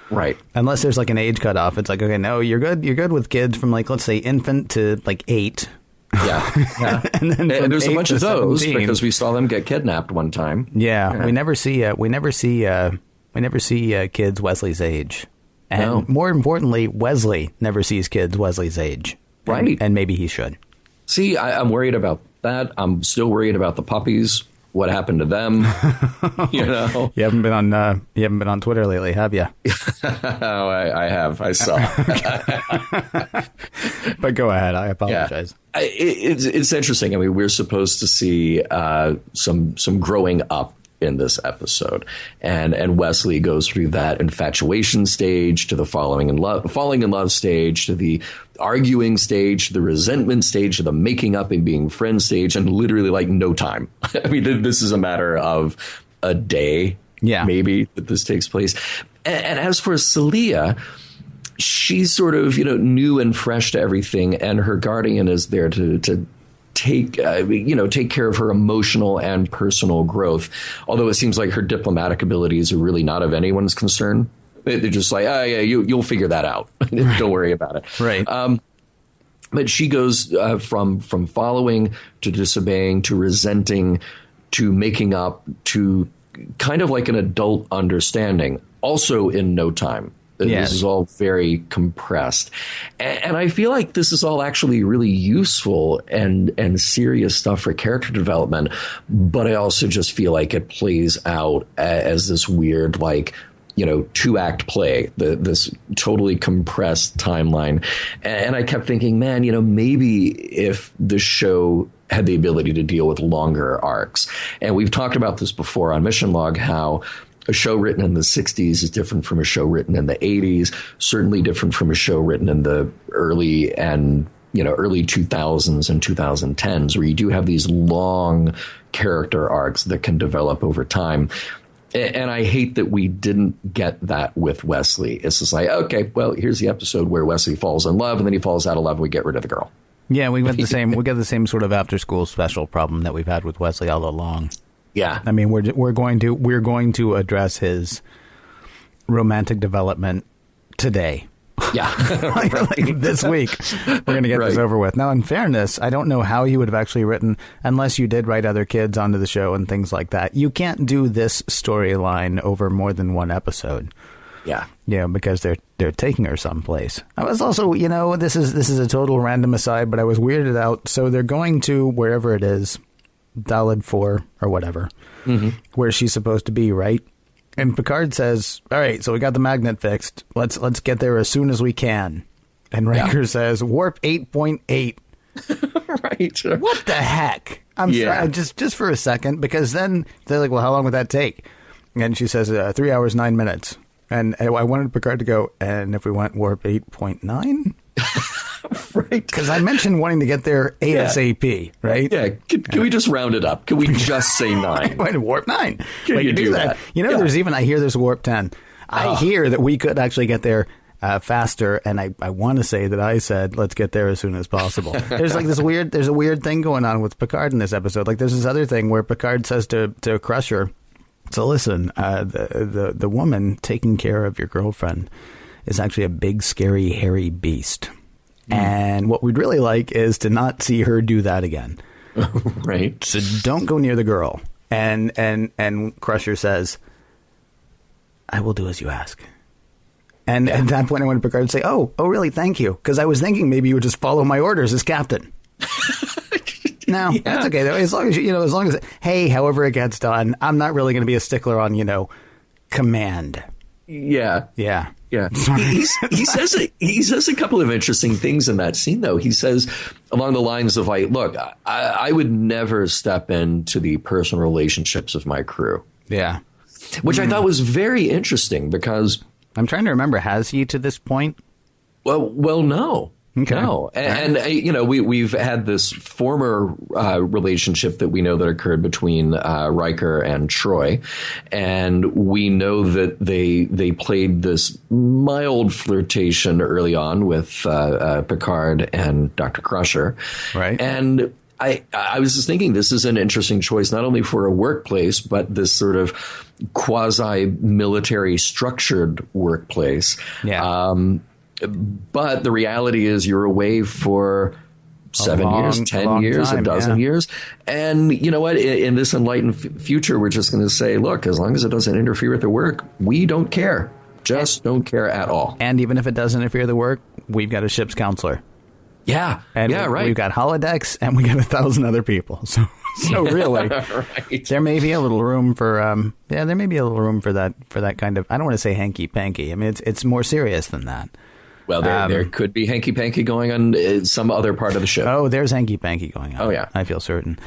Right. Unless there's like an age cutoff. It's like, okay, no, you're good. You're good with kids from like, let's say, infant to like 8. Yeah. And there's a bunch of those 17. Because we saw them get kidnapped one time. Yeah. We never see kids Wesley's age. And more importantly, Wesley never sees kids Wesley's age. Right. And maybe he should. See, I'm worried about that. I'm still worried about the puppies. What happened to them? You haven't been on Twitter lately, have you? Oh, I have. I saw. But go ahead. I apologize. Yeah. It's interesting. I mean, we're supposed to see some growing up in this episode. And Wesley goes through that infatuation stage to the falling in love stage, to the arguing stage, to the resentment stage, to the making up and being friends stage, and literally like no time. I mean, this is a matter of a day, maybe, that this takes place. And as for Salia, she's sort of, new and fresh to everything, and her guardian is there to take care of her emotional and personal growth. Although it seems like her diplomatic abilities are really not of anyone's concern. They're just like, oh yeah, you'll figure that out. Don't worry about it. Right. But she goes from following to disobeying to resenting to making up to kind of like an adult understanding, also in no time. This is all very compressed. And I feel like this is all actually really useful and serious stuff for character development. But I also just feel like it plays out as this weird, like, 2-act play, this totally compressed timeline. And I kept thinking, man, maybe if the show had the ability to deal with longer arcs. And we've talked about this before on Mission Log, how a show written in the 60s is different from a show written in the 80s, certainly different from a show written in the early 2000s and 2010s, where you do have these long character arcs that can develop over time. And I hate that we didn't get that with Wesley. It's just like, okay, well, here's the episode where Wesley falls in love, and then he falls out of love, and we get rid of the girl. Yeah, we got the same sort of after school special problem that we've had with Wesley all along. Yeah, I mean, we're going to address his romantic development today. Yeah, like this week we're going to get this over with. Now, in fairness, I don't know how he would have actually written, unless you did write other kids onto the show and things like that. You can't do this storyline over more than one episode. Yeah, because they're taking her someplace. I was also, this is a total random aside, but I was weirded out. So they're going to wherever it is. Daled 4 or whatever, where she's supposed to be, right? And Picard says, all right, so we got the magnet fixed. Let's get there as soon as we can. And Riker says, warp 8.8. Right. What the heck? I'm sorry, just for a second, because then they're like, well, how long would that take? And she says, 3 hours, 9 minutes. And I wanted Picard to go, and if we went warp 8.9? Right. Because I mentioned wanting to get there ASAP, right? Yeah. Can we just round it up? Can we just say 9? Wait, warp 9. Can you do that? There's warp 10. I hear that we could actually get there faster, and I want to say that I said, let's get there as soon as possible. There's like there's a weird thing going on with Picard in this episode. Like there's this other thing where Picard says to Crusher, so listen, the woman taking care of your girlfriend is actually a big, scary, hairy beast. And what we'd really like is to not see her do that again. Right. So don't go near the girl. And Crusher says, I will do as you ask. And at that point, I wanted Picard to say, oh, really? Thank you. Because I was thinking maybe you would just follow my orders as captain. No, that's okay, though. As long as, hey, however it gets done, I'm not really going to be a stickler on, command. Yeah. Yeah. Yeah. He says a couple of interesting things in that scene, though. He says along the lines of like, look, I would never step into the personal relationships of my crew. Yeah. Which I thought was very interesting because I'm trying to remember, has he to this point? Well, no. Okay. No. And we've had this former relationship that we know that occurred between Riker and Troy. And we know that they played this mild flirtation early on with Picard and Dr. Crusher. Right. And I was just thinking this is an interesting choice, not only for a workplace, but this sort of quasi-military structured workplace. Yeah. But the reality is you're away for 7 years, 10 years, a dozen years. And you know what? In this enlightened future, we're just going to say, look, as long as it doesn't interfere with the work, we don't care. Just don't care at all. And even if it does interfere with the work, we've got a ship's counselor. Yeah. And right. We've got holodecks and we got 1,000 other people. So really, right. There may be a little room for, there may be a little room for that kind of, I don't want to say hanky panky. I mean, it's more serious than that. Well, there could be hanky-panky going on some other part of the show. Oh, there's hanky-panky going on. Oh, yeah. I feel certain.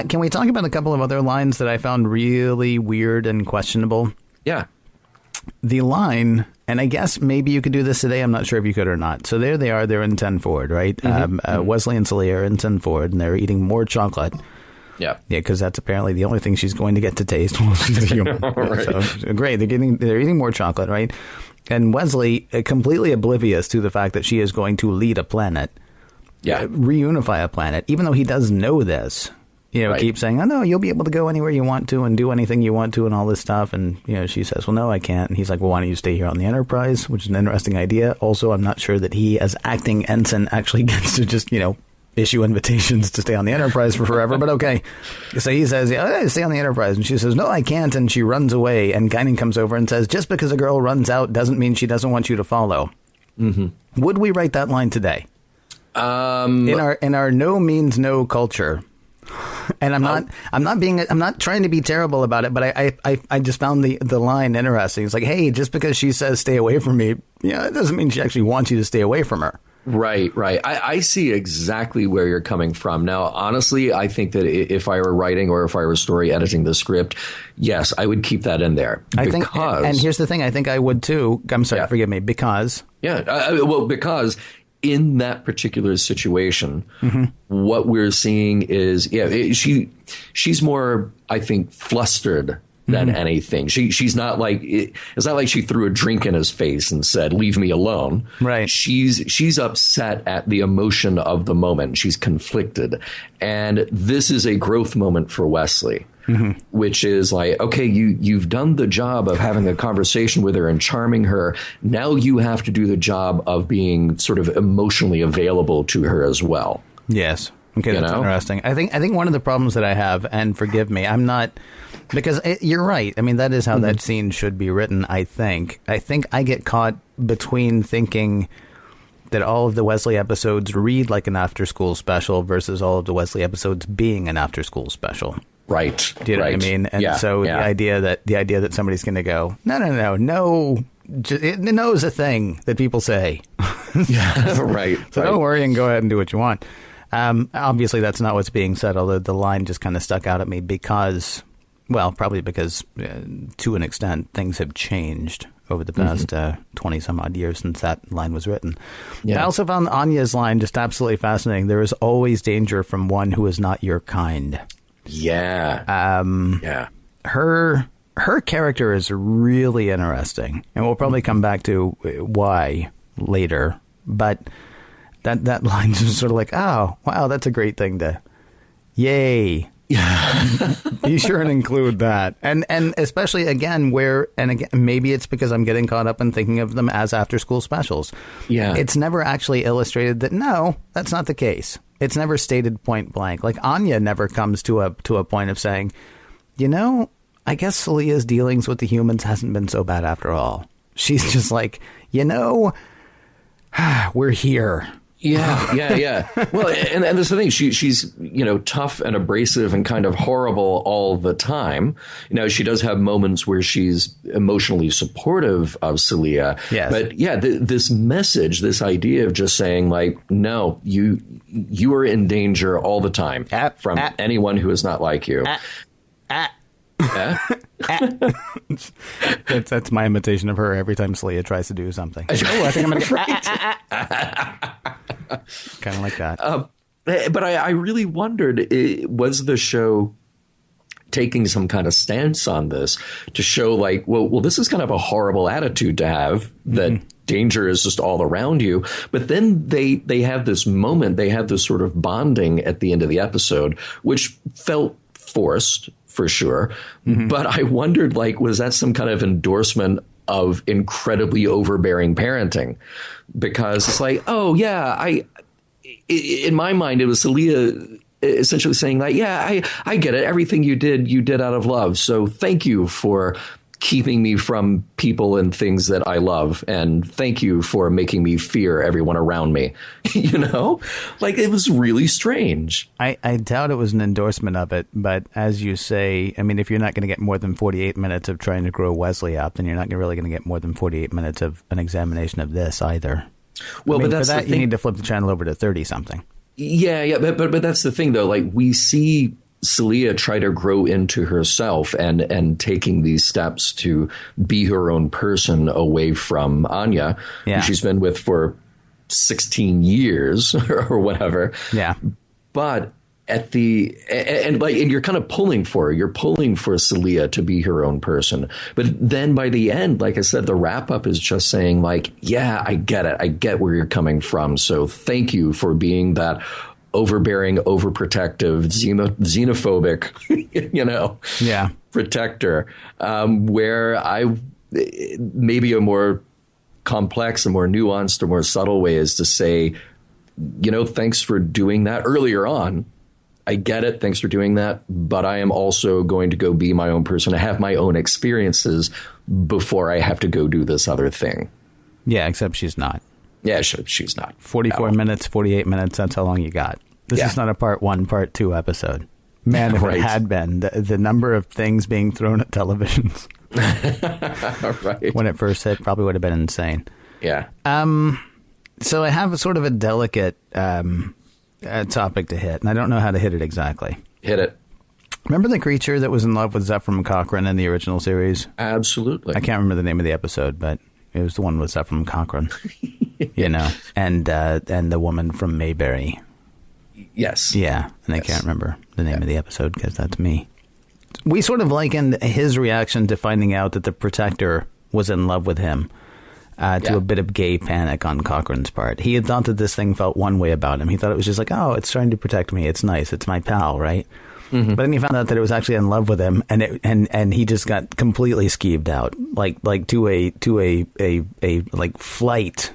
Can we talk about a couple of other lines that I found really weird and questionable? Yeah. The line, and I guess maybe you could do this today. I'm not sure if you could or not. So there they are. They're in 10 Forward, right? Wesley and Salia are in 10 Forward, and they're eating more chocolate. Yeah. Yeah, because that's apparently the only thing she's going to get to taste while she's a human. Right. So, great. They're eating more chocolate, right? And Wesley, completely oblivious to the fact that she is going to lead a planet, reunify a planet, even though he does know this, keeps saying, oh, no, you'll be able to go anywhere you want to and do anything you want to and all this stuff. And, she says, well, no, I can't. And he's like, well, why don't you stay here on the Enterprise, which is an interesting idea. Also, I'm not sure that he, as acting ensign, actually gets to just, issue invitations to stay on the Enterprise for forever, but okay. So he says, yeah, stay on the Enterprise. And she says, no, I can't. And she runs away. And Guinan comes over and says, just because a girl runs out doesn't mean she doesn't want you to follow. Mm-hmm. Would we write that line today? In our no means no culture. And I'm not trying to be terrible about it, but I just found the line interesting. It's like, hey, just because she says stay away from me, it doesn't mean she actually wants you to stay away from her. Right. I see exactly where you're coming from. Now, honestly, I think that if I were writing or if I were story editing the script, yes, I would keep that in there. And here's the thing, I think I would too. I'm sorry, forgive me, because... because in that particular situation, what we're seeing is, she's more, I think, flustered than anything. She's not like, it's not like she threw a drink in his face and said, leave me alone. Right. She's upset at the emotion of the moment. She's conflicted. And this is a growth moment for Wesley, which is like, okay, you've done the job of having a conversation with her and charming her. Now you have to do the job of being sort of emotionally available to her as well. Yes. Okay, that's interesting. I think one of the problems that I have, and forgive me, I'm not... Because you're right. I mean, that is how that scene should be written, I think. I think I get caught between thinking that all of the Wesley episodes read like an after-school special versus all of the Wesley episodes being an after-school special. Right. Do you know what I mean? And the idea that somebody's going to go, no, no is a thing that people say. Right. So don't worry and go ahead and do what you want. Obviously, that's not what's being said, although the line just kind of stuck out at me because... Well, probably because, to an extent, things have changed over the past 20-some-odd years since that line was written. Yeah. I also found Anya's line just absolutely fascinating. There is always danger from one who is not your kind. Yeah. Her character is really interesting, and we'll probably come back to why later. But that line is just sort of like, oh, wow, that's a great thing to... Yay. Be sure and include that, and especially again maybe it's because I'm getting caught up in thinking of them as after school specials. It's never actually illustrated that that's not the case. It's never stated point blank. Like Anya never comes to a point of saying, I guess Salia's dealings with the humans hasn't been so bad after all. She's just like, we're here. Yeah. Well, and that's the thing. She's tough and abrasive and kind of horrible all the time. She does have moments where she's emotionally supportive of Salia. Yes. But this message, this idea of just saying like, no, you are in danger all the time from anyone who is not like you. That's my imitation of her every time Salia tries to do something. I think I'm going to get kind of like that. But I really wondered, was the show taking some kind of stance on this to show like, well, this is kind of a horrible attitude to have, that danger is just all around you. But then they have this moment, they have this sort of bonding at the end of the episode, which felt forced for sure. But I wondered, like, was that some kind of endorsement of incredibly overbearing parenting? Because it's like, oh, yeah, in my mind, it was Salia essentially saying like, yeah, I get it. Everything you did out of love. So thank you for keeping me from people and things that I love. And thank you for making me fear everyone around me. Like it was really strange. I doubt it was an endorsement of it. But as you say, I mean, if you're not going to get more than 48 minutes of trying to grow Wesley up, then you're not really going to get more than 48 minutes of an examination of this either. Well, but for that, you need to flip the channel over to 30-something. Yeah, but that's the thing, though. Like, we see Salia try to grow into herself and taking these steps to be her own person away from Anya, who she's been with for 16 years or whatever. Yeah. But and you're kind of pulling for her. You're pulling for Salia to be her own person. But then by the end, like I said, the wrap up is just saying, like, yeah, I get it. I get where you're coming from. So thank you for being that overbearing, overprotective, xenophobic, protector, where I maybe a more complex, a more nuanced, or more subtle way is to say, thanks for doing that earlier on. I get it. Thanks for doing that. But I am also going to go be my own person. I have my own experiences before I have to go do this other thing. Yeah, except she's not. Yeah, she's not. 44 minutes, 48 minutes. That's how long you got. This is not a part 1, part 2 episode. Man, if it had been, the number of things being thrown at televisions when it first hit probably would have been insane. Yeah. So I have a sort of a delicate topic to hit, and I don't know how to hit it exactly. Hit it. Remember the creature that was in love with Zephyr Cochrane in the original series? Absolutely. I can't remember the name of the episode, but it was the one with Zephyr Cochrane, and the woman from Mayberry. Yes. Yeah, and I can't remember the name of the episode because that's me. We sort of likened his reaction to finding out that the Protector was in love with him to a bit of gay panic on Cochrane's part. He had thought that this thing felt one way about him. He thought it was just like, oh, it's trying to protect me. It's nice. It's my pal, right? Mm-hmm. But then he found out that it was actually in love with him, and he just got completely skeeved out, like to a like flight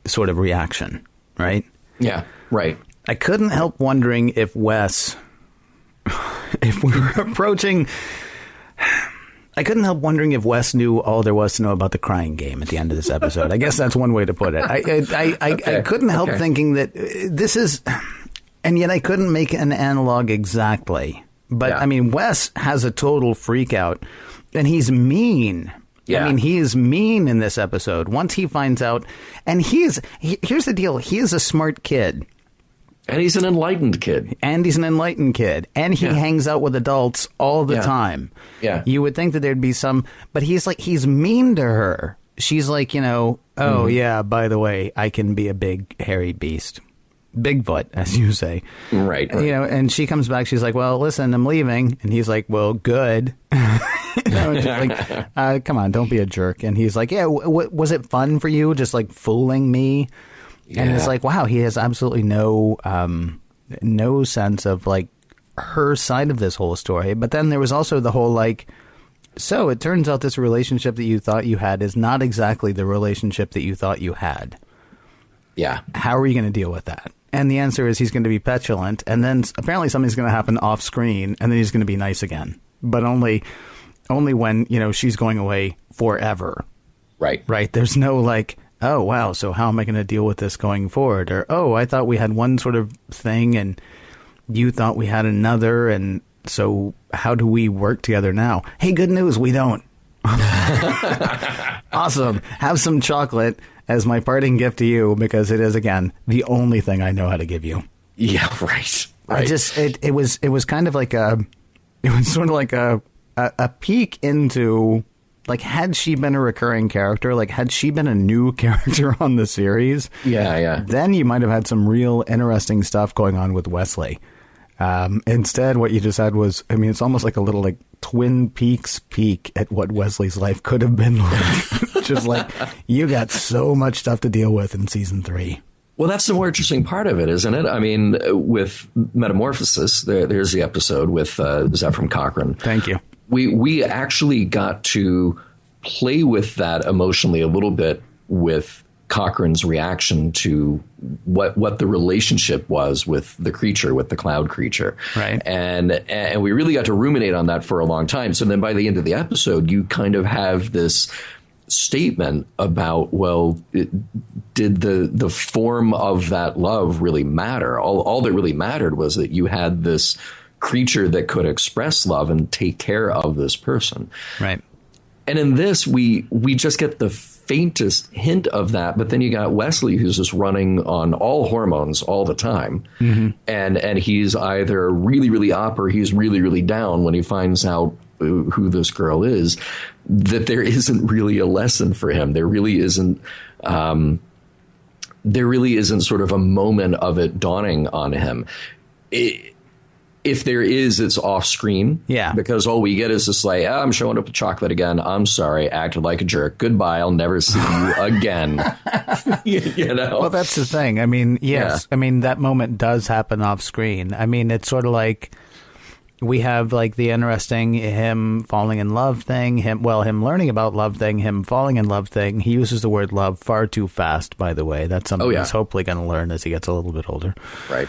sort of reaction, right? Yeah, right. I couldn't help wondering if Wes, if we were approaching. I couldn't help wondering if Wes knew all there was to know about the crying game at the end of this episode. I guess that's one way to put it. I couldn't help thinking that this is, and yet I couldn't make an analog exactly. But I mean, Wes has a total freak out, and he's mean. Yeah. I mean, he is mean in this episode. Once he finds out, and here's the deal. He is a smart kid. And he's an enlightened kid. And he hangs out with adults all the time. Yeah. You would think that there'd be some, but he's mean to her. She's like, yeah, by the way, I can be a big hairy beast. Bigfoot, as you say. Right. And she comes back, she's like, well, listen, I'm leaving. And he's like, well, good. And she's like, come on, don't be a jerk. And he's like, yeah, was it fun for you just like fooling me? Yeah. And it's like, wow, he has absolutely no sense of like her side of this whole story. But then there was also the whole like, so it turns out this relationship that you thought you had is not exactly the relationship that you thought you had. Yeah. How are you going to deal with that? And the answer is he's going to be petulant. And then apparently something's going to happen off screen. And then he's going to be nice again. But only when, she's going away forever. Right. Right. There's no like, oh, wow, so how am I going to deal with this going forward? Or, oh, I thought we had one sort of thing and you thought we had another. And so how do we work together now? Hey, good news, we don't. Awesome. Have some chocolate as my parting gift to you, because it is, again, the only thing I know how to give you. Yeah, right. It was kind of like it was sort of like a peek into... Like, had she been a recurring character, like, had she been a new character on the series, then you might have had some real interesting stuff going on with Wesley. Instead, what you just had was, I mean, it's almost like a little, like, Twin Peaks peek at what Wesley's life could have been like. Just like, you got so much stuff to deal with in season 3. Well, that's the more interesting part of it, isn't it? I mean, with Metamorphosis, there's the episode with Zephyr Cochrane. Thank you. We actually got to play with that emotionally a little bit with Cochrane's reaction to what the relationship was with the creature, with the cloud creature. Right. And we really got to ruminate on that for a long time. So then by the end of the episode, you kind of have this statement about, well, did the form of that love really matter? All that really mattered was that you had this creature that could express love and take care of this person. Right. And in this, we just get the faintest hint of that. But then you got Wesley, who's just running on all hormones all the time. Mm-hmm. And he's either really, really up or he's really, really down when he finds out who this girl is, that there isn't really a lesson for him. There really isn't sort of a moment of it dawning on him. If there is, it's off screen. Yeah. Because all we get is just like, I'm showing up with chocolate again. I'm sorry. Acted like a jerk. Goodbye. I'll never see you again. You know? Well, that's the thing. I mean, yes. Yeah. I mean, that moment does happen off screen. I mean, it's sort of like we have like the interesting him falling in love thing, him learning about love thing, him falling in love thing. He uses the word love far too fast, by the way. That's something he's hopefully going to learn as he gets a little bit older. Right.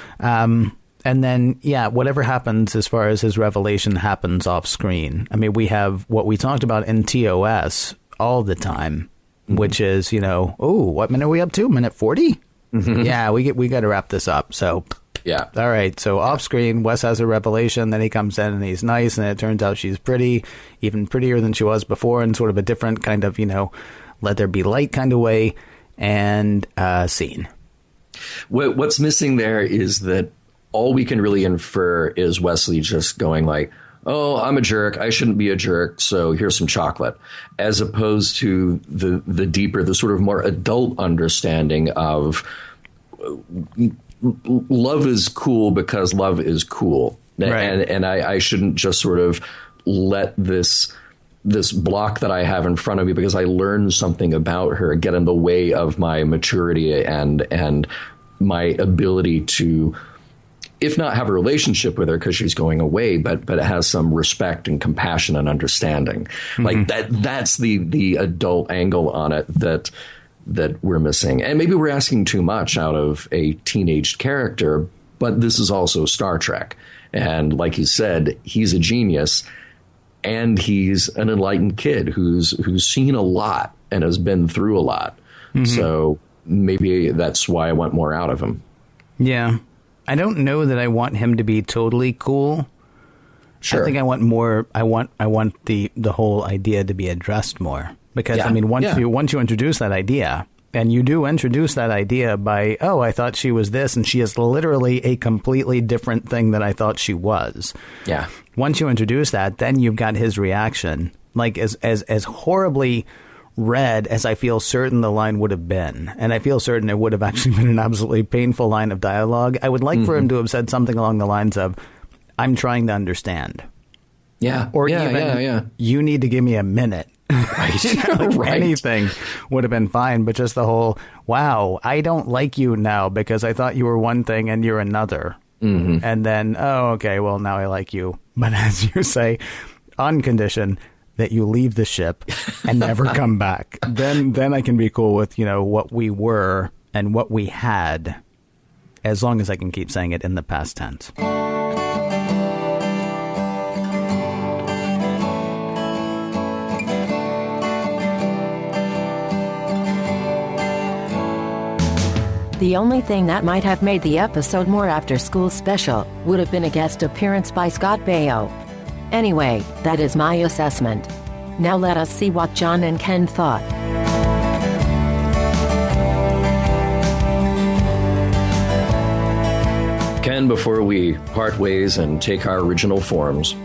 And then, whatever happens as far as his revelation happens off screen. I mean, we have what we talked about in TOS all the time, which is, what minute are we up to? Minute 40? Mm-hmm. Yeah, we got to wrap this up. So, yeah. All right. So off screen, Wes has a revelation. Then he comes in and he's nice. And it turns out she's pretty, even prettier than she was before, in sort of a different kind of, let there be light kind of way. And scene. What's missing there is that all we can really infer is Wesley just going like, oh, I'm a jerk. I shouldn't be a jerk. So here's some chocolate, as opposed to the deeper, the sort of more adult understanding of love is cool because love is cool. Right. And I shouldn't just sort of let this block that I have in front of me because I learned something about her get in the way of my maturity and my ability to, if not have a relationship with her because she's going away, but it has some respect and compassion and understanding. Mm-hmm. Like that's the adult angle on it that we're missing. And maybe we're asking too much out of a teenage character, but this is also Star Trek. And like you said, he's a genius and he's an enlightened kid who's seen a lot and has been through a lot. Mm-hmm. So maybe that's why I want more out of him. Yeah. I don't know that I want him to be totally cool. Sure. I think I want more. I want the whole idea to be addressed more because I mean, once you introduce that idea, and you do introduce that idea by, I thought she was this, and she is literally a completely different thing than I thought she was. Yeah. Once you introduce that, then you've got his reaction, like as horribly read as I feel certain the line would have been, and I feel certain it would have actually been an absolutely painful line of dialogue. I would like for him to have said something along the lines of, I'm trying to understand. Yeah. Or even, you need to give me a minute. Right. Right. Anything would have been fine, but just the whole, wow, I don't like you now because I thought you were one thing and you're another. Mm-hmm. And then, okay, well, now I like you. But as you say, on condition that you leave the ship and never come back. Then I can be cool with, what we were and what we had, as long as I can keep saying it in the past tense. The only thing that might have made the episode more after-school special would have been a guest appearance by Scott Baio. Anyway, that is my assessment. Now let us see what John and Ken thought. Ken, before we part ways and take our original forms,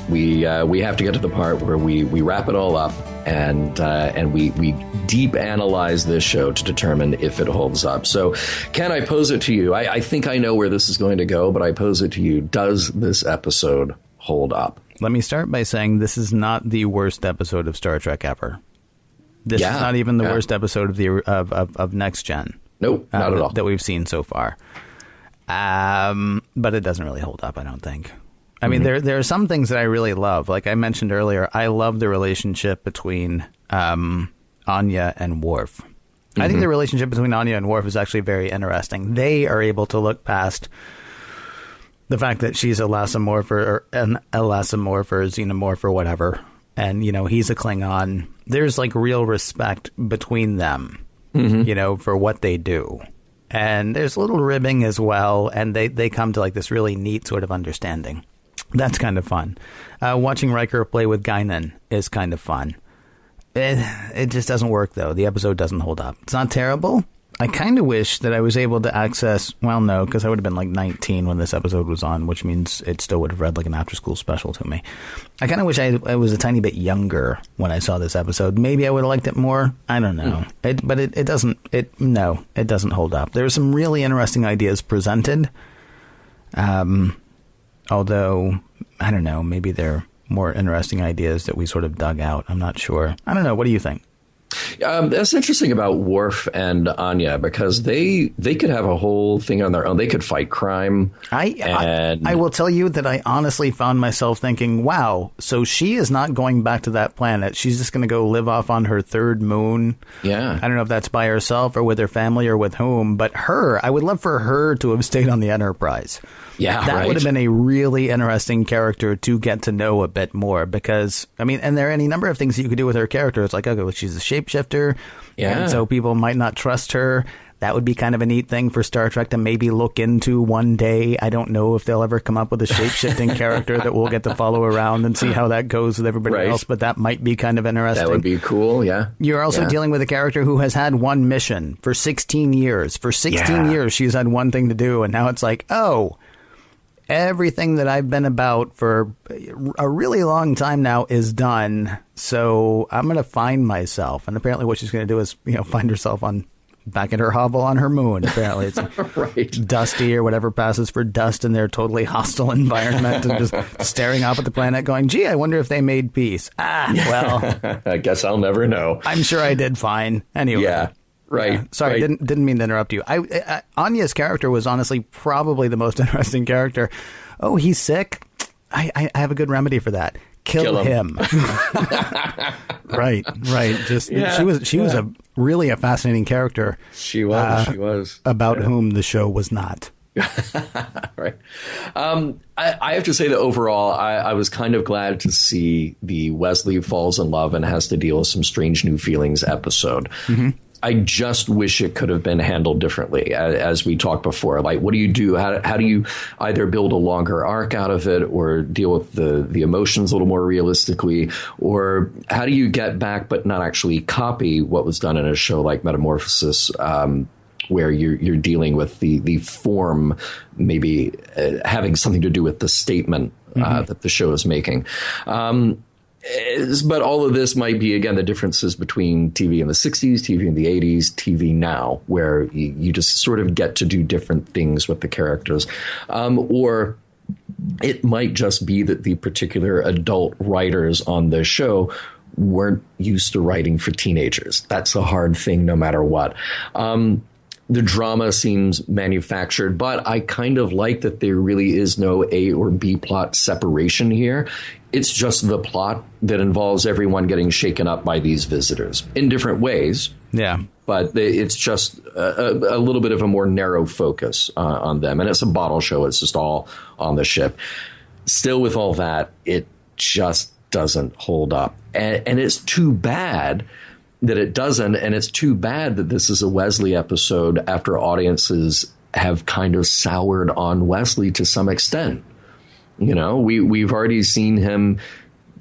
we have to get to the part where we wrap it all up and we deep analyze this show to determine if it holds up. So, Ken, I pose it to you. I think I know where this is going to go, but I pose it to you. Does this episode hold up? Let me start by saying this is not the worst episode of Star Trek ever. This is not even the worst episode of Next Gen. Nope, not at all. That we've seen so far. But it doesn't really hold up, I don't think. I mean, there are some things that I really love. Like I mentioned earlier, I love the relationship between Anya and Worf. I think the relationship between Anya and Worf is actually very interesting. They are able to look past the fact that she's a Lassamorpher or an Elassamorpher, Xenomorpher, whatever. And, he's a Klingon. There's like real respect between them, for what they do. And there's a little ribbing as well. And they come to like this really neat sort of understanding. That's kind of fun. Watching Riker play with Guinan is kind of fun. It just doesn't work, though. The episode doesn't hold up. It's not terrible. I kind of wish that I was able to access, well, no, because I would have been like 19 when this episode was on, which means it still would have read like an after-school special to me. I kind of wish I was a tiny bit younger when I saw this episode. Maybe I would have liked it more. I don't know. But it doesn't hold up. There are some really interesting ideas presented. Although, I don't know, maybe they're more interesting ideas that we sort of dug out. I'm not sure. I don't know. What do you think? That's interesting about Worf and Anya, because they could have a whole thing on their own. They could fight crime. I will tell you that I honestly found myself thinking, wow, so she is not going back to that planet. She's just going to go live off on her third moon. Yeah. I don't know if that's by herself or with her family or with whom, but I would love for her to have stayed on the Enterprise. Yeah, that right. would have been a really interesting character to get to know a bit more, because, I mean, and there are any number of things that you could do with her character. It's like, okay, well, she's a shapeshifter, and so people might not trust her. That would be kind of a neat thing for Star Trek to maybe look into one day. I don't know if they'll ever come up with a shape-shifting character that we'll get to follow around and see how that goes with everybody else, but that might be kind of interesting. That would be cool, yeah. You're also dealing with a character who has had one mission for 16 years. For 16 years, she's had one thing to do, and now it's like, oh, everything that I've been about for a really long time now is done. So I'm going to find myself. And apparently what she's going to do is, find herself back in her hovel on her moon. Apparently it's right. Dusty or whatever passes for dust in their totally hostile environment, and just staring off at the planet going, gee, I wonder if they made peace. Well, I guess I'll never know. I'm sure I did fine. Anyway. Yeah. Right. Yeah. Sorry, right. Didn't mean to interrupt you. Anya's character was honestly probably the most interesting character. Oh, he's sick? I have a good remedy for that. Kill him. Right. Just she was a fascinating character. She was about whom the show was not. Right. I have to say that overall, I was kind of glad to see the Wesley falls in love and has to deal with some strange new feelings episode. Mm-hmm. I just wish it could have been handled differently, as we talked before. Like, what do you do? How do you either build a longer arc out of it, or deal with the emotions a little more realistically? Or how do you get back but not actually copy what was done in a show like Metamorphosis, where you're dealing with the form maybe having something to do with the statement that the show is making. But all of this might be, again, the differences between TV in the 60s, TV in the 80s, TV now, where you just sort of get to do different things with the characters. Or it might just be that the particular adult writers on the show weren't used to writing for teenagers. That's a hard thing no matter what. The drama seems manufactured, but I kind of like that there really is no A or B plot separation here. It's just the plot that involves everyone getting shaken up by these visitors in different ways. Yeah. But it's just a little bit of a more narrow focus on them. And it's a bottle show. It's just all on the ship. Still, with all that, it just doesn't hold up. And it's too bad that it doesn't, and it's too bad that this is a Wesley episode after audiences have kind of soured on Wesley to some extent. We've already seen him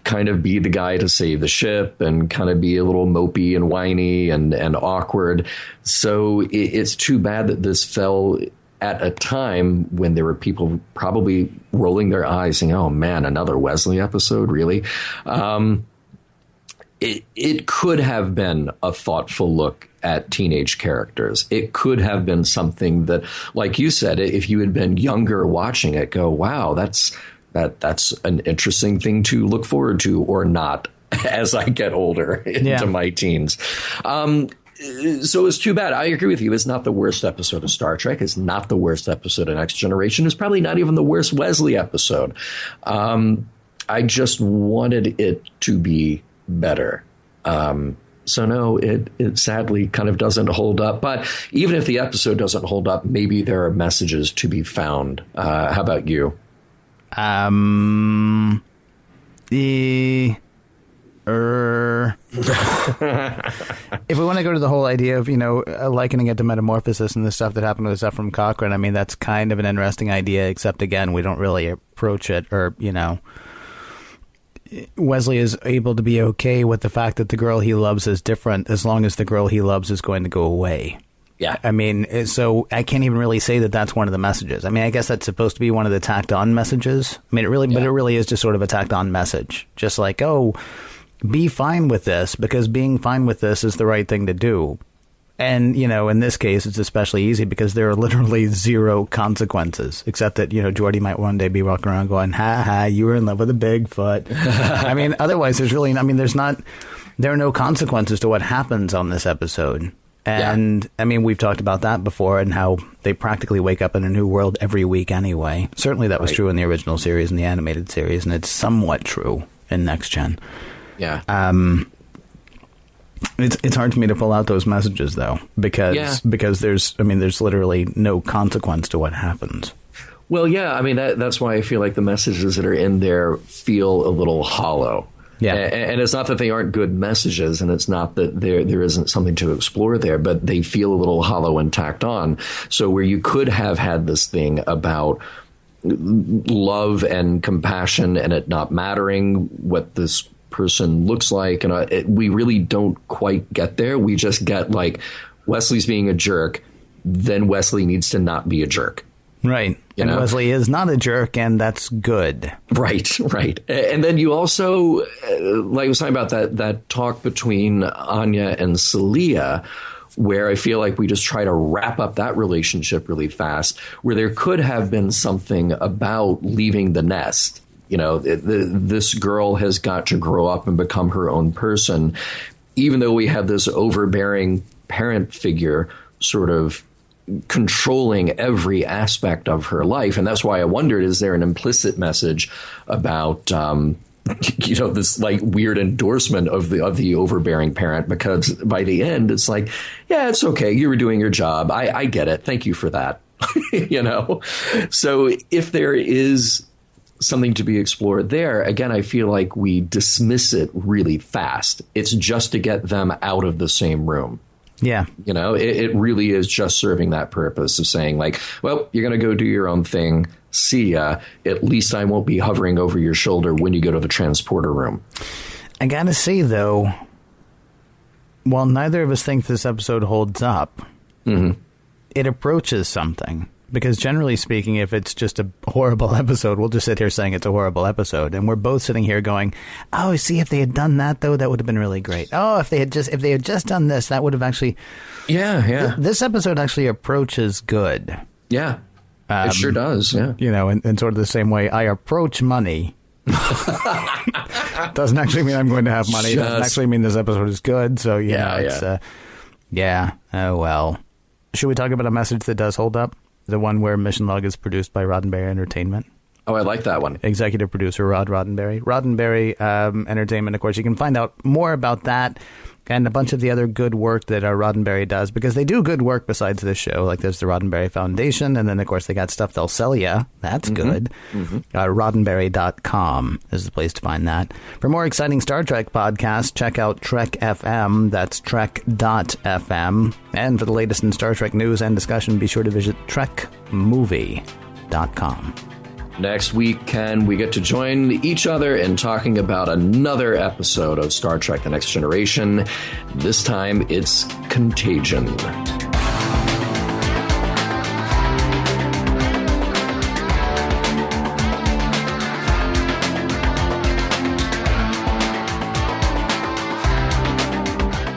kind of be the guy to save the ship and kind of be a little mopey and whiny and awkward. So it's too bad that this fell at a time when there were people probably rolling their eyes saying, oh man, another Wesley episode, really? It could have been a thoughtful look at teenage characters. It could have been something that, like you said, if you had been younger watching it, go, wow, that's an interesting thing to look forward to, or not, as I get older into my teens. So it's too bad. I agree with you. It's not the worst episode of Star Trek. It's not the worst episode of Next Generation. It's probably not even the worst Wesley episode. I just wanted it to be better. So no, it sadly kind of doesn't hold up. But even if the episode doesn't hold up, maybe there are messages to be found. How about you? If we want to go to the whole idea of, likening it to Metamorphosis and the stuff that happened with Zefram Cochrane, I mean, that's kind of an interesting idea, except again, we don't really approach it, or, Wesley is able to be okay with the fact that the girl he loves is different as long as the girl he loves is going to go away. Yeah. I mean, so I can't even really say that that's one of the messages. I mean, I guess that's supposed to be one of the tacked on messages. I mean, but it really is just sort of a tacked on message. Just like, oh, be fine with this because being fine with this is the right thing to do. And, you know, in this case, it's especially easy because there are literally zero consequences, except that, you know, Geordi might one day be walking around going, ha ha, you were in love with a Bigfoot. I mean, otherwise, there are no consequences to what happens on this episode. And, I mean, we've talked about that before and how they practically wake up in a new world every week anyway. Certainly that was true in the original series and the animated series, and it's somewhat true in Next Gen. Yeah. It's hard for me to pull out those messages, though, because there's literally no consequence to what happens. Well, yeah, I mean, that's why I feel like the messages that are in there feel a little hollow. Yeah. And it's not that they aren't good messages, and it's not that there isn't something to explore there, but they feel a little hollow and tacked on. So where you could have had this thing about love and compassion and it not mattering what this person looks like, and we really don't quite get there. We just get like Wesley's being a jerk, then Wesley needs to not be a jerk. Right. And Wesley is not a jerk, and that's good. Right. And then you also, like I was talking about that talk between Anya and Salia, where I feel like we just try to wrap up that relationship really fast, where there could have been something about leaving the nest. You know, this girl has got to grow up and become her own person, even though we have this overbearing parent figure sort of controlling every aspect of her life. And that's why I wondered, is there an implicit message about, this like weird endorsement of the overbearing parent? Because by the end, it's like, yeah, it's okay. You were doing your job. I get it. Thank you for that. So if there is something to be explored there, again, I feel like we dismiss it really fast. It's just to get them out of the same room. Yeah. It really is just serving that purpose of saying like, well, you're going to go do your own thing. See ya. At least I won't be hovering over your shoulder when you go to the transporter room. I got to say, though, while neither of us think this episode holds up, it approaches something. Because generally speaking, if it's just a horrible episode, we'll just sit here saying it's a horrible episode. And we're both sitting here going, oh, see, if they had done that, though, that would have been really great. Oh, if they had just done this, that would have actually. Yeah. This episode actually approaches good. Yeah, it sure does. Yeah. In sort of the same way I approach money. Doesn't actually mean I'm going to have money. Doesn't actually mean this episode is good. So, it's. Oh, well. Should we talk about a message that does hold up? The one where Mission Log is produced by Roddenberry Entertainment. Oh, I like that one. Executive producer Rod Roddenberry. Roddenberry Entertainment, of course. You can find out more about that and a bunch of the other good work that Roddenberry does, because they do good work besides this show. Like there's the Roddenberry Foundation, and then, of course, they got stuff they'll sell you. That's good. Roddenberry.com is the place to find that. For more exciting Star Trek podcasts, check out Trek FM. That's Trek.fm. And for the latest in Star Trek news and discussion, be sure to visit TrekMovie.com. Next week, Ken, we get to join each other in talking about another episode of Star Trek The Next Generation. This time, it's Contagion.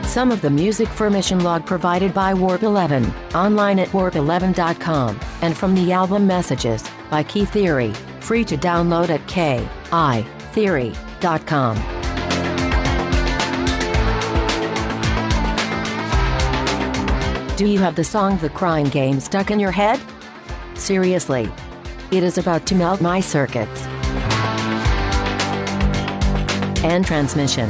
Some of the music for Mission Log provided by Warp 11, online at warp11.com, and from the album Messages by Key Theory, free to download at kitheory.com. Do you have the song The Crying Game stuck in your head? Seriously. It is about to melt my circuits. End transmission.